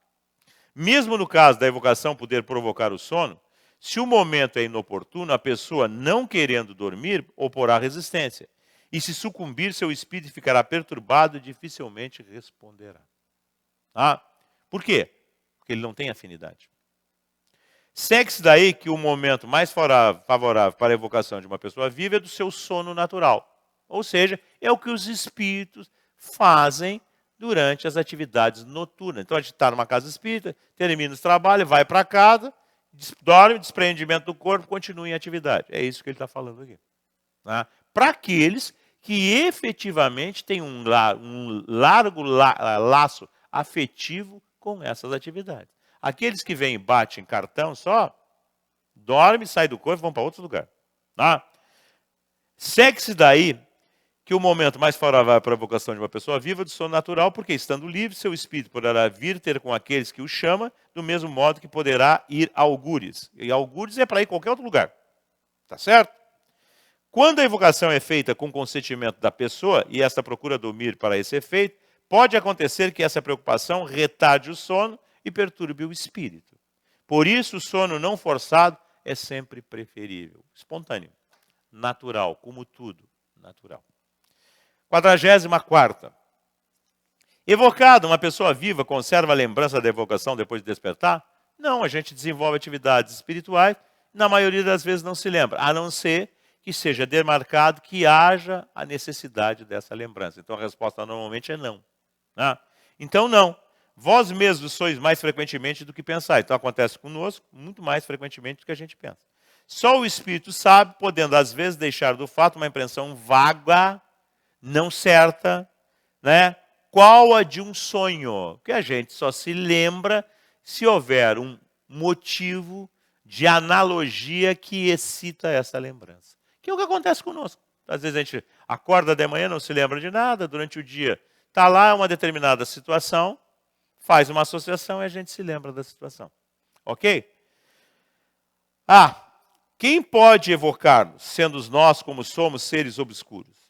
Mesmo no caso da evocação poder provocar o sono, se o momento é inoportuno, a pessoa não querendo dormir oporá resistência. E se sucumbir, seu espírito ficará perturbado e dificilmente responderá. Por quê? Porque ele não tem afinidade. Segue-se daí que o momento mais favorável para a evocação de uma pessoa viva é do seu sono natural. Ou seja, é o que os espíritos fazem durante as atividades noturnas. Então, a gente está numa casa espírita, termina o trabalho, vai para casa, dorme, desprendimento do corpo, continua em atividade. É isso que ele está falando aqui. Para aqueles que efetivamente têm um largo laço afetivo com essas atividades. Aqueles que vêm e batem cartão só, dorme, sai do corpo e vão para outro lugar. Segue-se daí que o momento mais favorável para a evocação de uma pessoa viva é do sono natural, porque, estando livre, seu espírito poderá vir ter com aqueles que o chama, do mesmo modo que poderá ir a algures. E algures é para ir a qualquer outro lugar. Tá certo? Quando a evocação é feita com consentimento da pessoa, e esta procura dormir para esse efeito, pode acontecer que essa preocupação retarde o sono e perturbe o espírito. Por isso, o sono não forçado é sempre preferível. Espontâneo, natural, como tudo, natural. 44ª. Evocado, uma pessoa viva conserva a lembrança da evocação depois de despertar? Não, a gente desenvolve atividades espirituais, na maioria das vezes não se lembra, a não ser que seja demarcado que haja a necessidade dessa lembrança. Então a resposta normalmente é não. Né? Então não. Vós mesmos sois mais frequentemente do que pensais. Então acontece conosco muito mais frequentemente do que a gente pensa. Só o Espírito sabe, podendo às vezes deixar do fato uma impressão vaga, não certa, né? Qual a de um sonho? Que a gente só se lembra se houver um motivo de analogia que excita essa lembrança. Que é o que acontece conosco. Às vezes a gente acorda de manhã, não se lembra de nada, durante o dia está lá uma determinada situação, faz uma associação e a gente se lembra da situação. Ok? Quem pode evocar-nos, sendo nós como somos seres obscuros?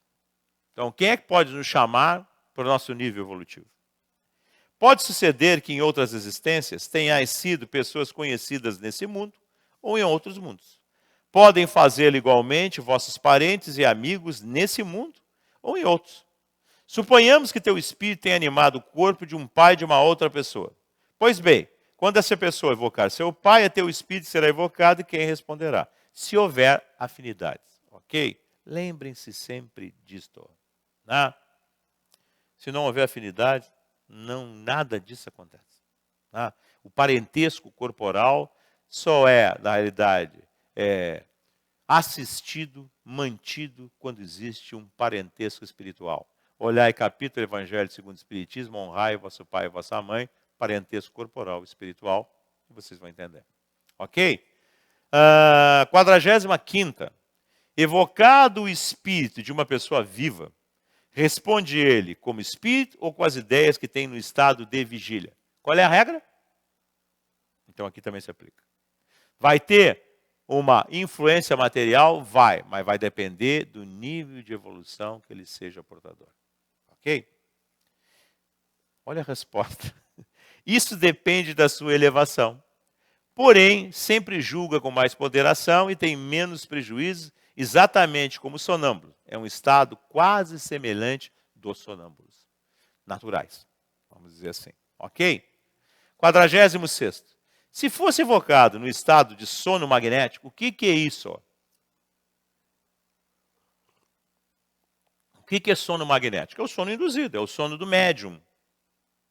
Então, quem é que pode nos chamar para o nosso nível evolutivo? Pode suceder que em outras existências tenhais sido pessoas conhecidas nesse mundo ou em outros mundos. Podem fazê-lo igualmente vossos parentes e amigos nesse mundo ou em outros. Suponhamos que teu espírito tenha animado o corpo de um pai de uma outra pessoa. Pois bem, quando essa pessoa evocar seu pai, teu espírito será evocado e quem responderá? Se houver afinidades. Ok? Lembrem-se sempre disto. Né? Se não houver afinidade, nada disso acontece. Né? O parentesco corporal só é, na realidade, assistido, mantido, quando existe um parentesco espiritual. Olhai capítulo Evangelho segundo o Espiritismo, honrai vosso pai e vossa mãe, parentesco corporal e espiritual, e vocês vão entender. Ok? 45ª. Evocado o espírito de uma pessoa viva, responde ele como espírito ou com as ideias que tem no estado de vigília? Qual é a regra? Então aqui também se aplica. Vai ter uma influência material? Vai, mas vai depender do nível de evolução que ele seja portador. Ok? Olha a resposta. Isso depende da sua elevação. Porém, sempre julga com mais ponderação e tem menos prejuízos, exatamente como o sonâmbulo. É um estado quase semelhante dos sonâmbulos naturais. Vamos dizer assim. Ok? 46º. Se fosse evocado no estado de sono magnético, o que é isso? O que é sono magnético? É o sono induzido, é o sono do médium.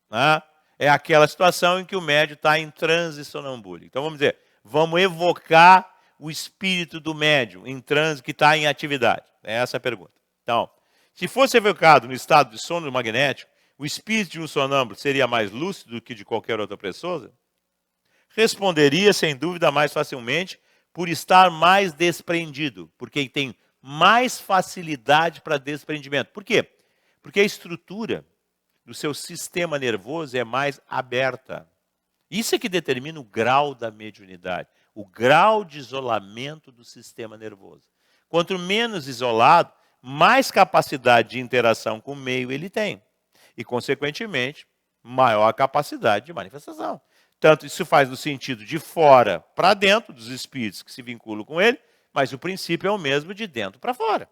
Né? É aquela situação em que o médium está em transe sonambúlico. Então vamos dizer, vamos evocar o espírito do médium em transe que está em atividade. É essa a pergunta. Então, se fosse evocado no estado de sono magnético, o espírito de um sonâmbulo seria mais lúcido do que de qualquer outra pessoa? Responderia, sem dúvida, mais facilmente por estar mais desprendido, porque tem mais facilidade para desprendimento. Por quê? Porque a estrutura do seu sistema nervoso é mais aberta. Isso é que determina o grau da mediunidade, o grau de isolamento do sistema nervoso. Quanto menos isolado, mais capacidade de interação com o meio ele tem. E, consequentemente, maior a capacidade de manifestação. Tanto isso faz no sentido de fora para dentro, dos espíritos que se vinculam com ele, mas o princípio é o mesmo de dentro para fora.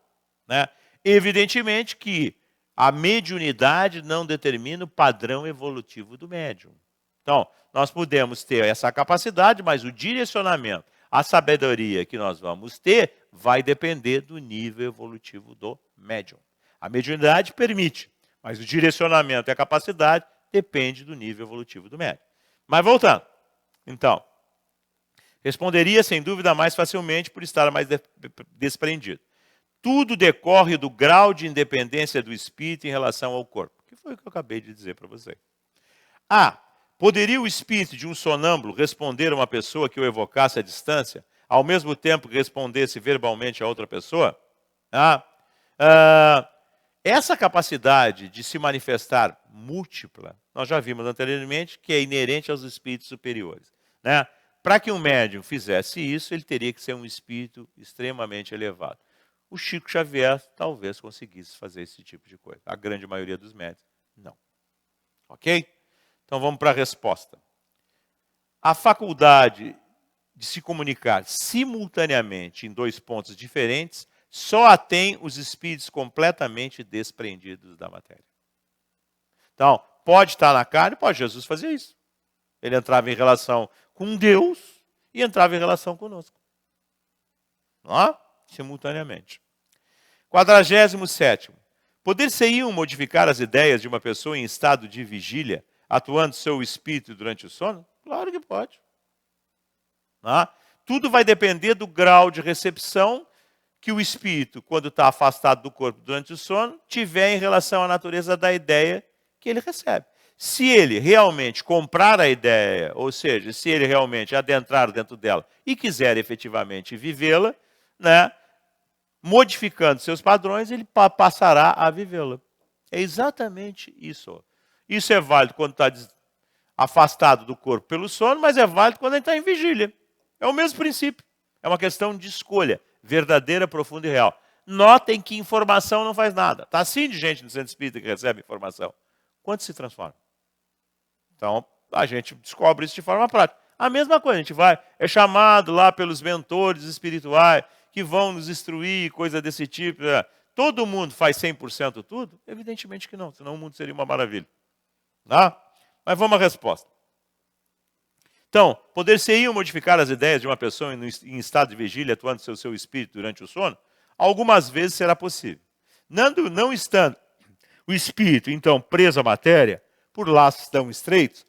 Né? Evidentemente que a mediunidade não determina o padrão evolutivo do médium. Então, nós podemos ter essa capacidade, mas o direcionamento, a sabedoria que nós vamos ter, vai depender do nível evolutivo do médium. A mediunidade permite, mas o direcionamento e a capacidade depende do nível evolutivo do médium. Mas voltando, então, responderia sem dúvida mais facilmente por estar mais desprendido. Tudo decorre do grau de independência do espírito em relação ao corpo, que foi o que eu acabei de dizer para você. Poderia o espírito de um sonâmbulo responder a uma pessoa que o evocasse à distância, ao mesmo tempo que respondesse verbalmente a outra pessoa? essa capacidade de se manifestar múltipla, nós já vimos anteriormente que é inerente aos espíritos superiores, né? Para que um médium fizesse isso, ele teria que ser um espírito extremamente elevado. O Chico Xavier talvez conseguisse fazer esse tipo de coisa. A grande maioria dos médiums, não. Ok? Então vamos para a resposta. A faculdade de se comunicar simultaneamente em dois pontos diferentes só a tem os espíritos completamente desprendidos da matéria. Então, pode estar na carne, pode Jesus fazer isso. Ele entrava em relação com Deus e entrava em relação conosco. Não? Simultaneamente. 47º. Poder-se-iam modificar as ideias de uma pessoa em estado de vigília, atuando seu espírito durante o sono? Claro que pode. Não? Tudo vai depender do grau de recepção que o espírito, quando está afastado do corpo durante o sono, tiver em relação à natureza da ideia que ele recebe. Se ele realmente comprar a ideia, ou seja, se ele realmente adentrar dentro dela e quiser efetivamente vivê-la, né, modificando seus padrões, ele passará a vivê-la. É exatamente isso. Isso é válido quando está afastado do corpo pelo sono, mas é válido quando ele está em vigília. É o mesmo princípio. É uma questão de escolha verdadeira, profunda e real. Notem que informação não faz nada. Está assim de gente no centro espírita que recebe informação. Quanto se transforma? Então, a gente descobre isso de forma prática. A mesma coisa, a gente é chamado lá pelos mentores espirituais que vão nos instruir, coisa desse tipo. Todo mundo faz 100% tudo? Evidentemente que não, senão o mundo seria uma maravilha. Tá? Mas vamos à resposta. Então, poder-se-iam modificar as ideias de uma pessoa em estado de vigília, atuando seu espírito durante o sono? Algumas vezes será possível. Não estando o espírito, então, preso à matéria, por laços tão estreitos,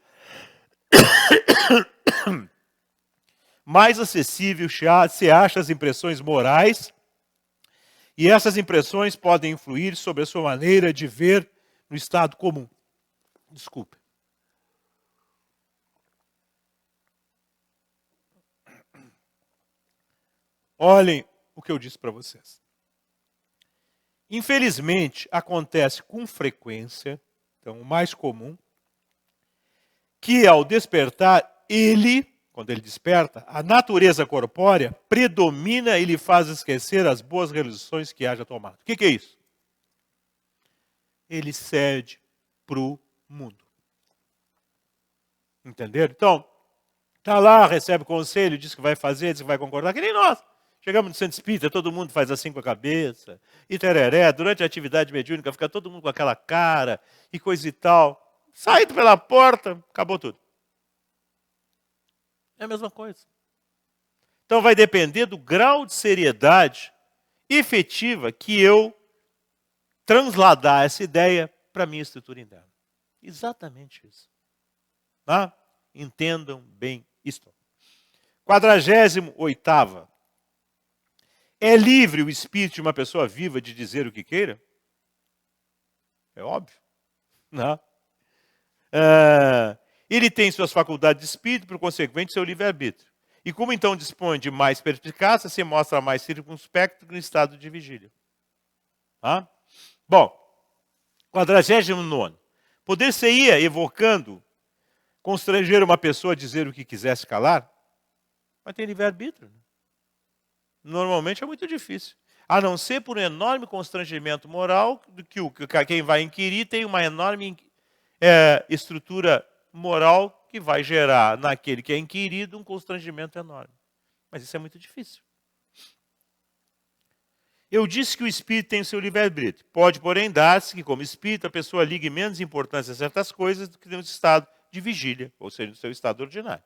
mais acessível se acha as impressões morais, e essas impressões podem influir sobre a sua maneira de ver no estado comum. Desculpe. Olhem o que eu disse para vocês. Infelizmente, acontece com frequência, então o mais comum, que ao despertar, quando ele desperta, a natureza corpórea predomina e lhe faz esquecer as boas resoluções que haja tomado. O que é isso? Ele cede para o mundo. Entenderam? Então, está lá, recebe conselho, diz que vai fazer, diz que vai concordar, que nem nós. Chegamos no centro espírita, todo mundo faz assim com a cabeça, e tereré, durante a atividade mediúnica fica todo mundo com aquela cara, e coisa e tal. Saído pela porta, acabou tudo. É a mesma coisa. Então vai depender do grau de seriedade efetiva que eu transladar essa ideia para a minha estrutura interna. Exatamente isso. Tá? Entendam bem isto. 48ª. É livre o espírito de uma pessoa viva de dizer o que queira? É óbvio. Não. Ele tem suas faculdades de espírito, por consequente, seu livre-arbítrio. E como então dispõe de mais perspicácia, se mostra mais circunspecto no estado de vigília. Tá? Bom, 49º. Poder-se-ia, evocando, constranger uma pessoa a dizer o que quisesse calar? Mas tem livre-arbítrio. Normalmente é muito difícil. A não ser por um enorme constrangimento moral, do que quem vai inquirir tem uma enorme estrutura moral que vai gerar naquele que é inquirido um constrangimento enorme. Mas isso é muito difícil. Eu disse que o espírito tem o seu livre-arbítrio. Pode, porém, dar-se que, como espírito, a pessoa ligue menos importância a certas coisas do que no estado de vigília, ou seja, no seu estado ordinário.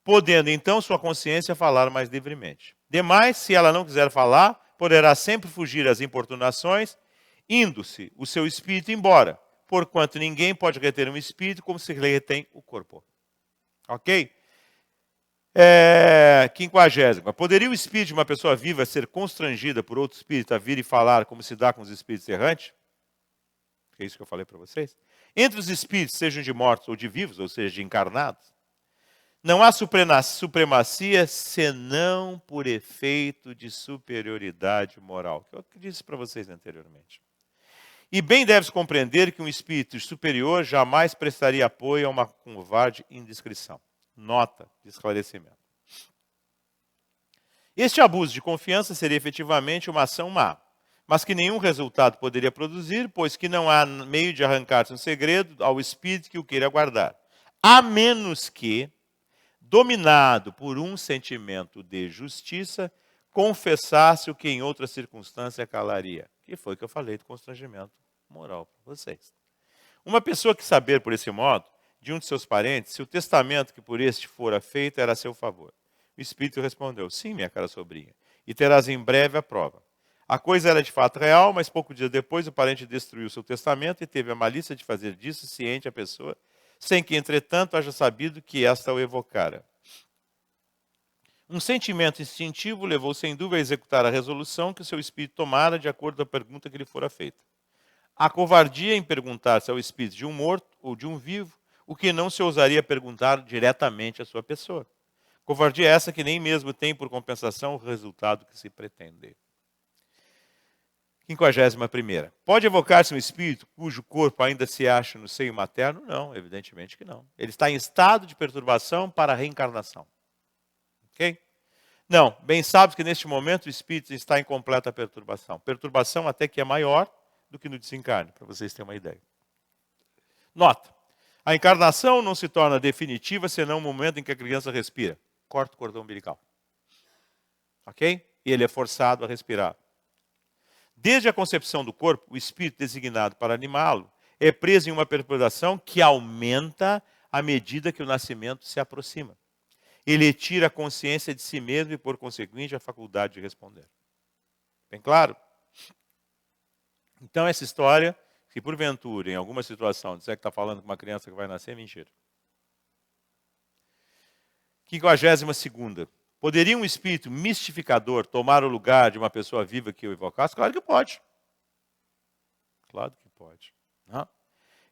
Podendo, então, sua consciência falar mais livremente. Demais, se ela não quiser falar, poderá sempre fugir às importunações, indo-se o seu espírito embora, porquanto ninguém pode reter um espírito como se retém o corpo. Ok? 50ª. Poderia o espírito de uma pessoa viva ser constrangida por outro espírito a vir e falar como se dá com os espíritos errantes? É isso que eu falei para vocês. Entre os espíritos, sejam de mortos ou de vivos, ou seja, de encarnados, não há supremacia senão por efeito de superioridade moral. Que eu disse para vocês anteriormente. E bem deves compreender que um espírito superior jamais prestaria apoio a uma covarde indiscrição. Nota de esclarecimento. Este abuso de confiança seria efetivamente uma ação má, mas que nenhum resultado poderia produzir, pois que não há meio de arrancar-se um segredo ao espírito que o queira guardar, a menos que, dominado por um sentimento de justiça, confessasse o que em outra circunstância calaria. Que foi que eu falei do constrangimento moral para vocês. Uma pessoa que saber por esse modo, de um de seus parentes, se o testamento que por este fora feito era a seu favor. O espírito respondeu, sim, minha cara sobrinha, e terás em breve a prova. A coisa era de fato real, mas pouco dia depois o parente destruiu seu testamento e teve a malícia de fazer disso ciente a pessoa, sem que, entretanto, haja sabido que esta o evocara. Um sentimento instintivo levou sem dúvida a executar a resolução que o seu espírito tomara de acordo com a pergunta que lhe fora feita. A covardia em perguntar-se ao espírito de um morto ou de um vivo, o que não se ousaria perguntar diretamente à sua pessoa. Covardia essa que nem mesmo tem por compensação o resultado que se pretende. 51ª. Pode evocar-se um espírito cujo corpo ainda se acha no seio materno? Não, evidentemente que não. Ele está em estado de perturbação para a reencarnação. Ok? Não, bem sabes que neste momento o espírito está em completa perturbação. Perturbação até que é maior do que no desencarne, para vocês terem uma ideia. Nota, a encarnação não se torna definitiva senão no momento em que a criança respira. Corta o cordão umbilical. Ok? E ele é forçado a respirar. Desde a concepção do corpo, o espírito designado para animá-lo é preso em uma perturbação que aumenta à medida que o nascimento se aproxima. Ele tira a consciência de si mesmo e, por conseguinte, a faculdade de responder. Bem claro? Então, essa história, se porventura, em alguma situação, disser que está falando com uma criança que vai nascer, é mentira. 52ª. Poderia um espírito mistificador tomar o lugar de uma pessoa viva que o evocasse? Claro que pode. Claro que pode. Não?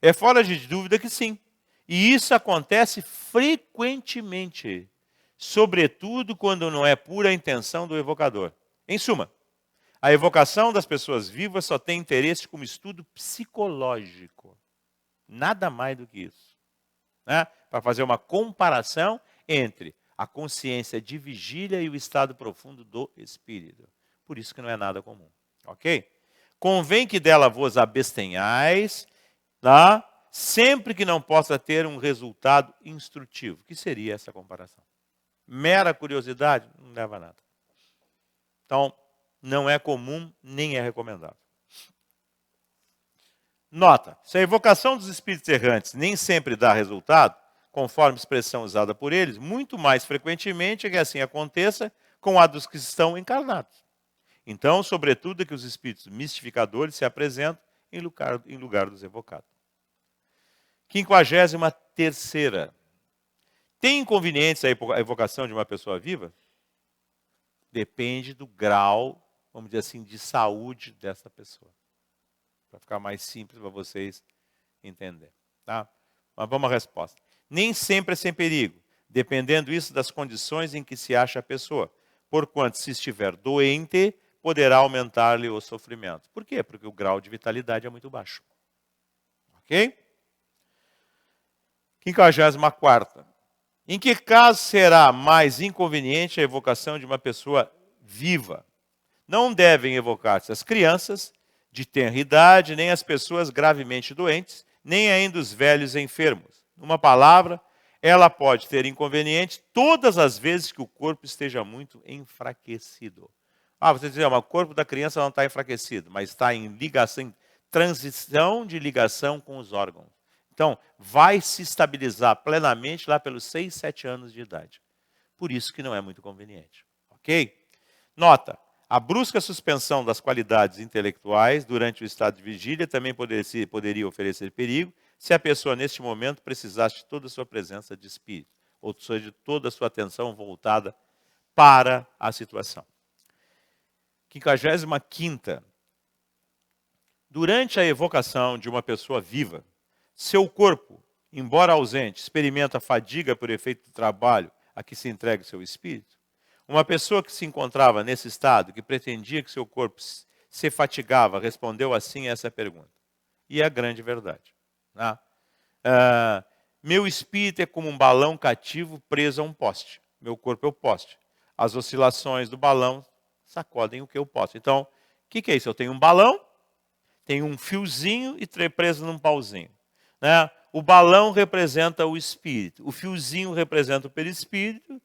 É fora de dúvida que sim. E isso acontece frequentemente, sobretudo quando não é pura intenção do evocador. Em suma, a evocação das pessoas vivas só tem interesse como estudo psicológico. Nada mais do que isso. Né? Para fazer uma comparação entre a consciência de vigília e o estado profundo do espírito. Por isso que não é nada comum. Ok? Convém que dela vos abstenhais, tá? Sempre que não possa ter um resultado instrutivo. Que seria essa comparação? Mera curiosidade? Não leva a nada. Então, não é comum, nem é recomendado. Nota, se a evocação dos espíritos errantes nem sempre dá resultado, conforme a expressão usada por eles, muito mais frequentemente é que assim aconteça com a dos que estão encarnados. Então, sobretudo, é que os espíritos mistificadores se apresentam em lugar dos evocados. 53ª. Tem inconvenientes a evocação de uma pessoa viva? Depende do grau, vamos dizer assim, de saúde dessa pessoa. Para ficar mais simples para vocês entenderem. Tá? Mas vamos à resposta. Nem sempre é sem perigo, dependendo isso das condições em que se acha a pessoa. Porquanto, se estiver doente, poderá aumentar-lhe o sofrimento. Por quê? Porque o grau de vitalidade é muito baixo. Ok? 54ª. Em que caso será mais inconveniente a evocação de uma pessoa viva? Não devem evocar-se as crianças de tenra idade, nem as pessoas gravemente doentes, nem ainda os velhos enfermos. Numa palavra, ela pode ter inconveniente todas as vezes que o corpo esteja muito enfraquecido. Você diz, mas o corpo da criança não está enfraquecido, mas está em ligação, em transição de ligação com os órgãos. Então, vai se estabilizar plenamente lá pelos 6, 7 anos de idade. Por isso que não é muito conveniente. Ok? Nota, a brusca suspensão das qualidades intelectuais durante o estado de vigília também poderia oferecer perigo se a pessoa, neste momento, precisasse de toda a sua presença de espírito, ou seja, de toda a sua atenção voltada para a situação. 55ª. Durante a evocação de uma pessoa viva, seu corpo, embora ausente, experimenta fadiga por efeito do trabalho a que se entrega o seu espírito. Uma pessoa que se encontrava nesse estado, que pretendia que seu corpo se fatigava, respondeu assim a essa pergunta. e a grande verdade. Né? Meu espírito é como um balão cativo preso a um poste. Meu corpo é o poste. As oscilações do balão sacodem o que eu posso. Então, o que é isso? Eu tenho um balão, tenho um fiozinho e preso num pauzinho. Né? O balão representa o espírito, o fiozinho representa o perispírito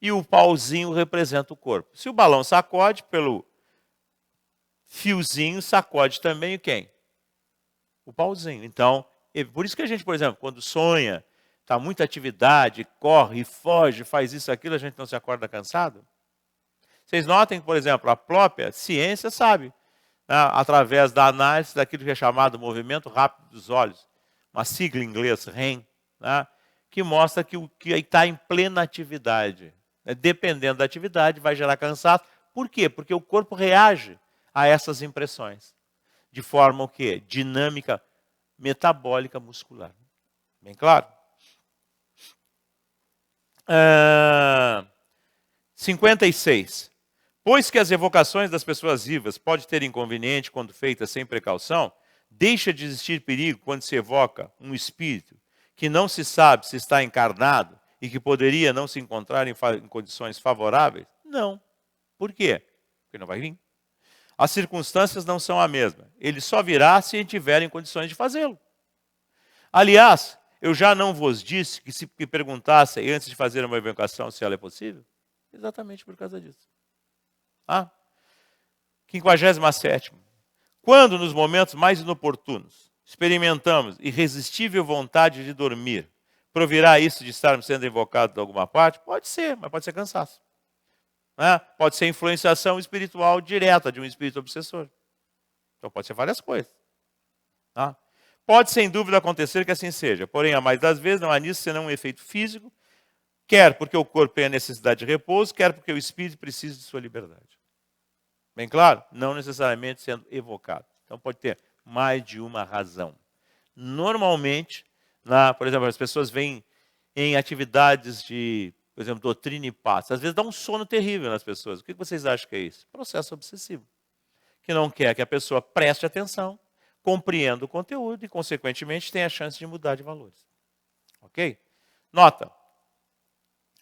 e o pauzinho representa o corpo. Se o balão sacode, pelo fiozinho sacode também quem? O pauzinho. Então, por isso que a gente, por exemplo, quando sonha, está muita atividade, corre, foge, faz isso, aquilo, a gente não se acorda cansado? Vocês notem que, por exemplo, a própria ciência sabe, né, através da análise daquilo que é chamado movimento rápido dos olhos, uma sigla em inglês, REM, né, que mostra que o que está em plena atividade, né, dependendo da atividade, vai gerar cansaço. Por quê? Porque o corpo reage a essas impressões, de forma o quê? Dinâmica metabólica muscular. Bem claro? 56. Pois que as evocações das pessoas vivas podem ter inconveniente quando feitas sem precaução, deixa de existir perigo quando se evoca um espírito que não se sabe se está encarnado e que poderia não se encontrar em condições favoráveis? Não. Por quê? Porque não vai vir. As circunstâncias não são a mesma. Ele só virá se tiverem condições de fazê-lo. Aliás, eu já não vos disse que se me perguntassem antes de fazer uma evocação se ela é possível? Exatamente por causa disso. 57. Quando nos momentos mais inoportunos experimentamos irresistível vontade de dormir, provirá isso de estarmos sendo invocados de alguma parte? Pode ser, mas pode ser cansaço. Né? Pode ser influenciação espiritual direta de um espírito obsessor. Então pode ser várias coisas. Tá? Pode sem dúvida acontecer que assim seja, porém a mais das vezes não há nisso senão um efeito físico, quer porque o corpo tem a necessidade de repouso, quer porque o espírito precisa de sua liberdade. Bem claro? Não necessariamente sendo evocado. Então pode ter mais de uma razão. Normalmente, por exemplo, as pessoas vêm em atividades de, por exemplo, doutrina e paz. Às vezes dá um sono terrível nas pessoas. O que vocês acham que é isso? Processo obsessivo. Que não quer que a pessoa preste atenção, compreenda o conteúdo e, consequentemente, tenha a chance de mudar de valores. Ok? Nota.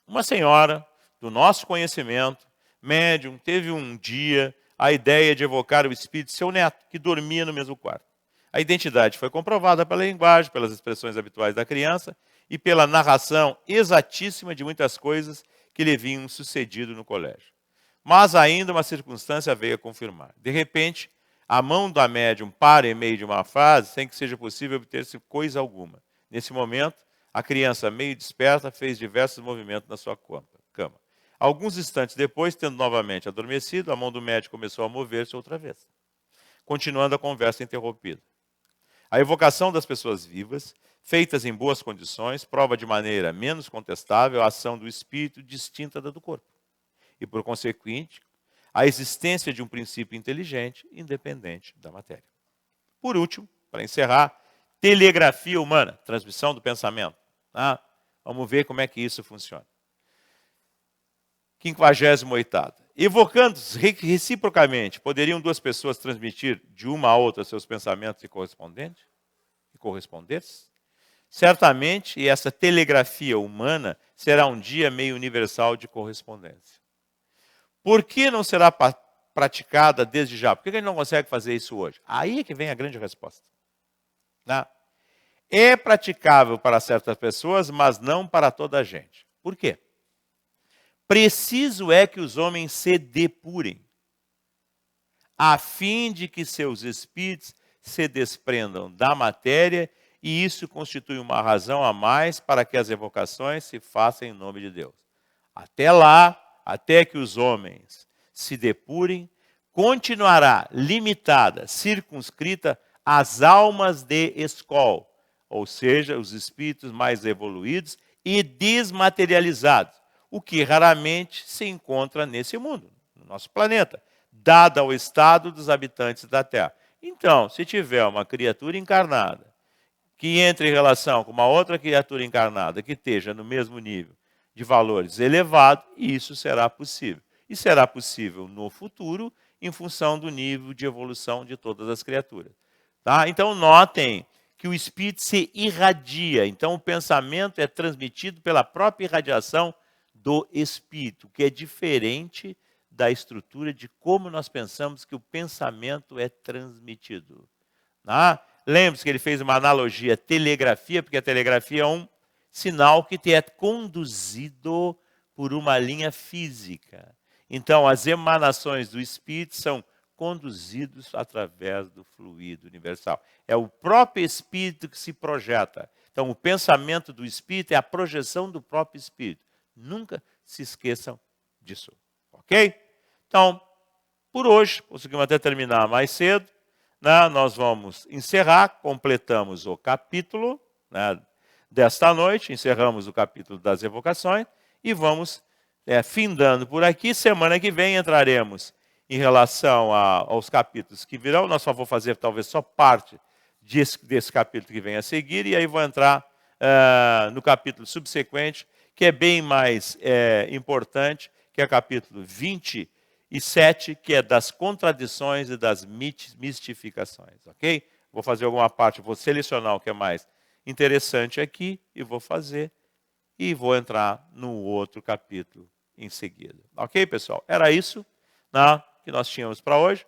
Uma senhora do nosso conhecimento, médium, teve um dia a ideia de evocar o espírito de seu neto, que dormia no mesmo quarto. A identidade foi comprovada pela linguagem, pelas expressões habituais da criança e pela narração exatíssima de muitas coisas que lhe vinham sucedido no colégio. Mas ainda uma circunstância veio a confirmar. De repente, a mão da médium para em meio de uma frase sem que seja possível obter-se coisa alguma. Nesse momento, a criança, meio desperta, fez diversos movimentos na sua cama. Alguns instantes depois, tendo novamente adormecido, a mão do médium começou a mover-se outra vez, continuando a conversa interrompida. A evocação das pessoas vivas, feitas em boas condições, prova de maneira menos contestável a ação do espírito distinta da do corpo. E, por consequente, a existência de um princípio inteligente independente da matéria. Por último, para encerrar, telegrafia humana, transmissão do pensamento. Vamos ver como é que isso funciona. 58ª. Evocando-se reciprocamente, poderiam duas pessoas transmitir de uma a outra seus pensamentos e corresponder-se? Certamente, e essa telegrafia humana será um dia meio universal de correspondência. Por que não será praticada desde já? Por que a gente não consegue fazer isso hoje? Aí é que vem a grande resposta. É praticável para certas pessoas, mas não para toda a gente. Por quê? Preciso é que os homens se depurem, a fim de que seus espíritos se desprendam da matéria, e isso constitui uma razão a mais para que as evocações se façam em nome de Deus. Até lá, até que os homens se depurem, continuará limitada, circunscrita às almas de escol, ou seja, os espíritos mais evoluídos e desmaterializados, o que raramente se encontra nesse mundo, no nosso planeta, dado o estado dos habitantes da Terra. Então, se tiver uma criatura encarnada que entre em relação com uma outra criatura encarnada que esteja no mesmo nível de valores elevados, isso será possível. E será possível no futuro em função do nível de evolução de todas as criaturas. Tá? Então, notem que o Espírito se irradia. Então, o pensamento é transmitido pela própria irradiação do Espírito, que é diferente da estrutura de como nós pensamos que o pensamento é transmitido. Tá? Lembre-se que ele fez uma analogia telegrafia, porque a telegrafia é um sinal que é conduzido por uma linha física. Então, as emanações do Espírito são conduzidos através do fluido universal. É o próprio Espírito que se projeta. Então, o pensamento do Espírito é a projeção do próprio Espírito. Nunca se esqueçam disso. Ok? Então, por hoje, conseguimos até terminar mais cedo. Né? Nós vamos encerrar, completamos o capítulo, né, desta noite, encerramos o capítulo das evocações e vamos findando por aqui. Semana que vem entraremos em relação aos capítulos que virão. Nós só vou fazer talvez só parte desse capítulo que vem a seguir, e aí vou entrar no capítulo subsequente, que é bem mais importante, que é o capítulo 27, que é das contradições e das mistificações, ok? Vou fazer alguma parte, vou selecionar o que é mais interessante aqui, e vou fazer, e vou entrar no outro capítulo em seguida. Ok, pessoal? Era isso, né, que nós tínhamos para hoje.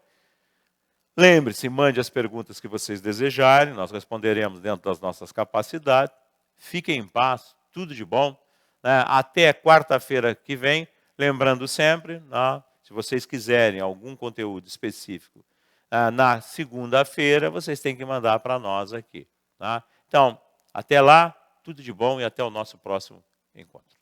Lembre-se, mande as perguntas que vocês desejarem, nós responderemos dentro das nossas capacidades. Fiquem em paz, tudo de bom. Né? Até quarta-feira que vem, lembrando sempre, né, se vocês quiserem algum conteúdo específico na segunda-feira, vocês têm que mandar para nós aqui. Tá? Então, até lá, tudo de bom e até o nosso próximo encontro.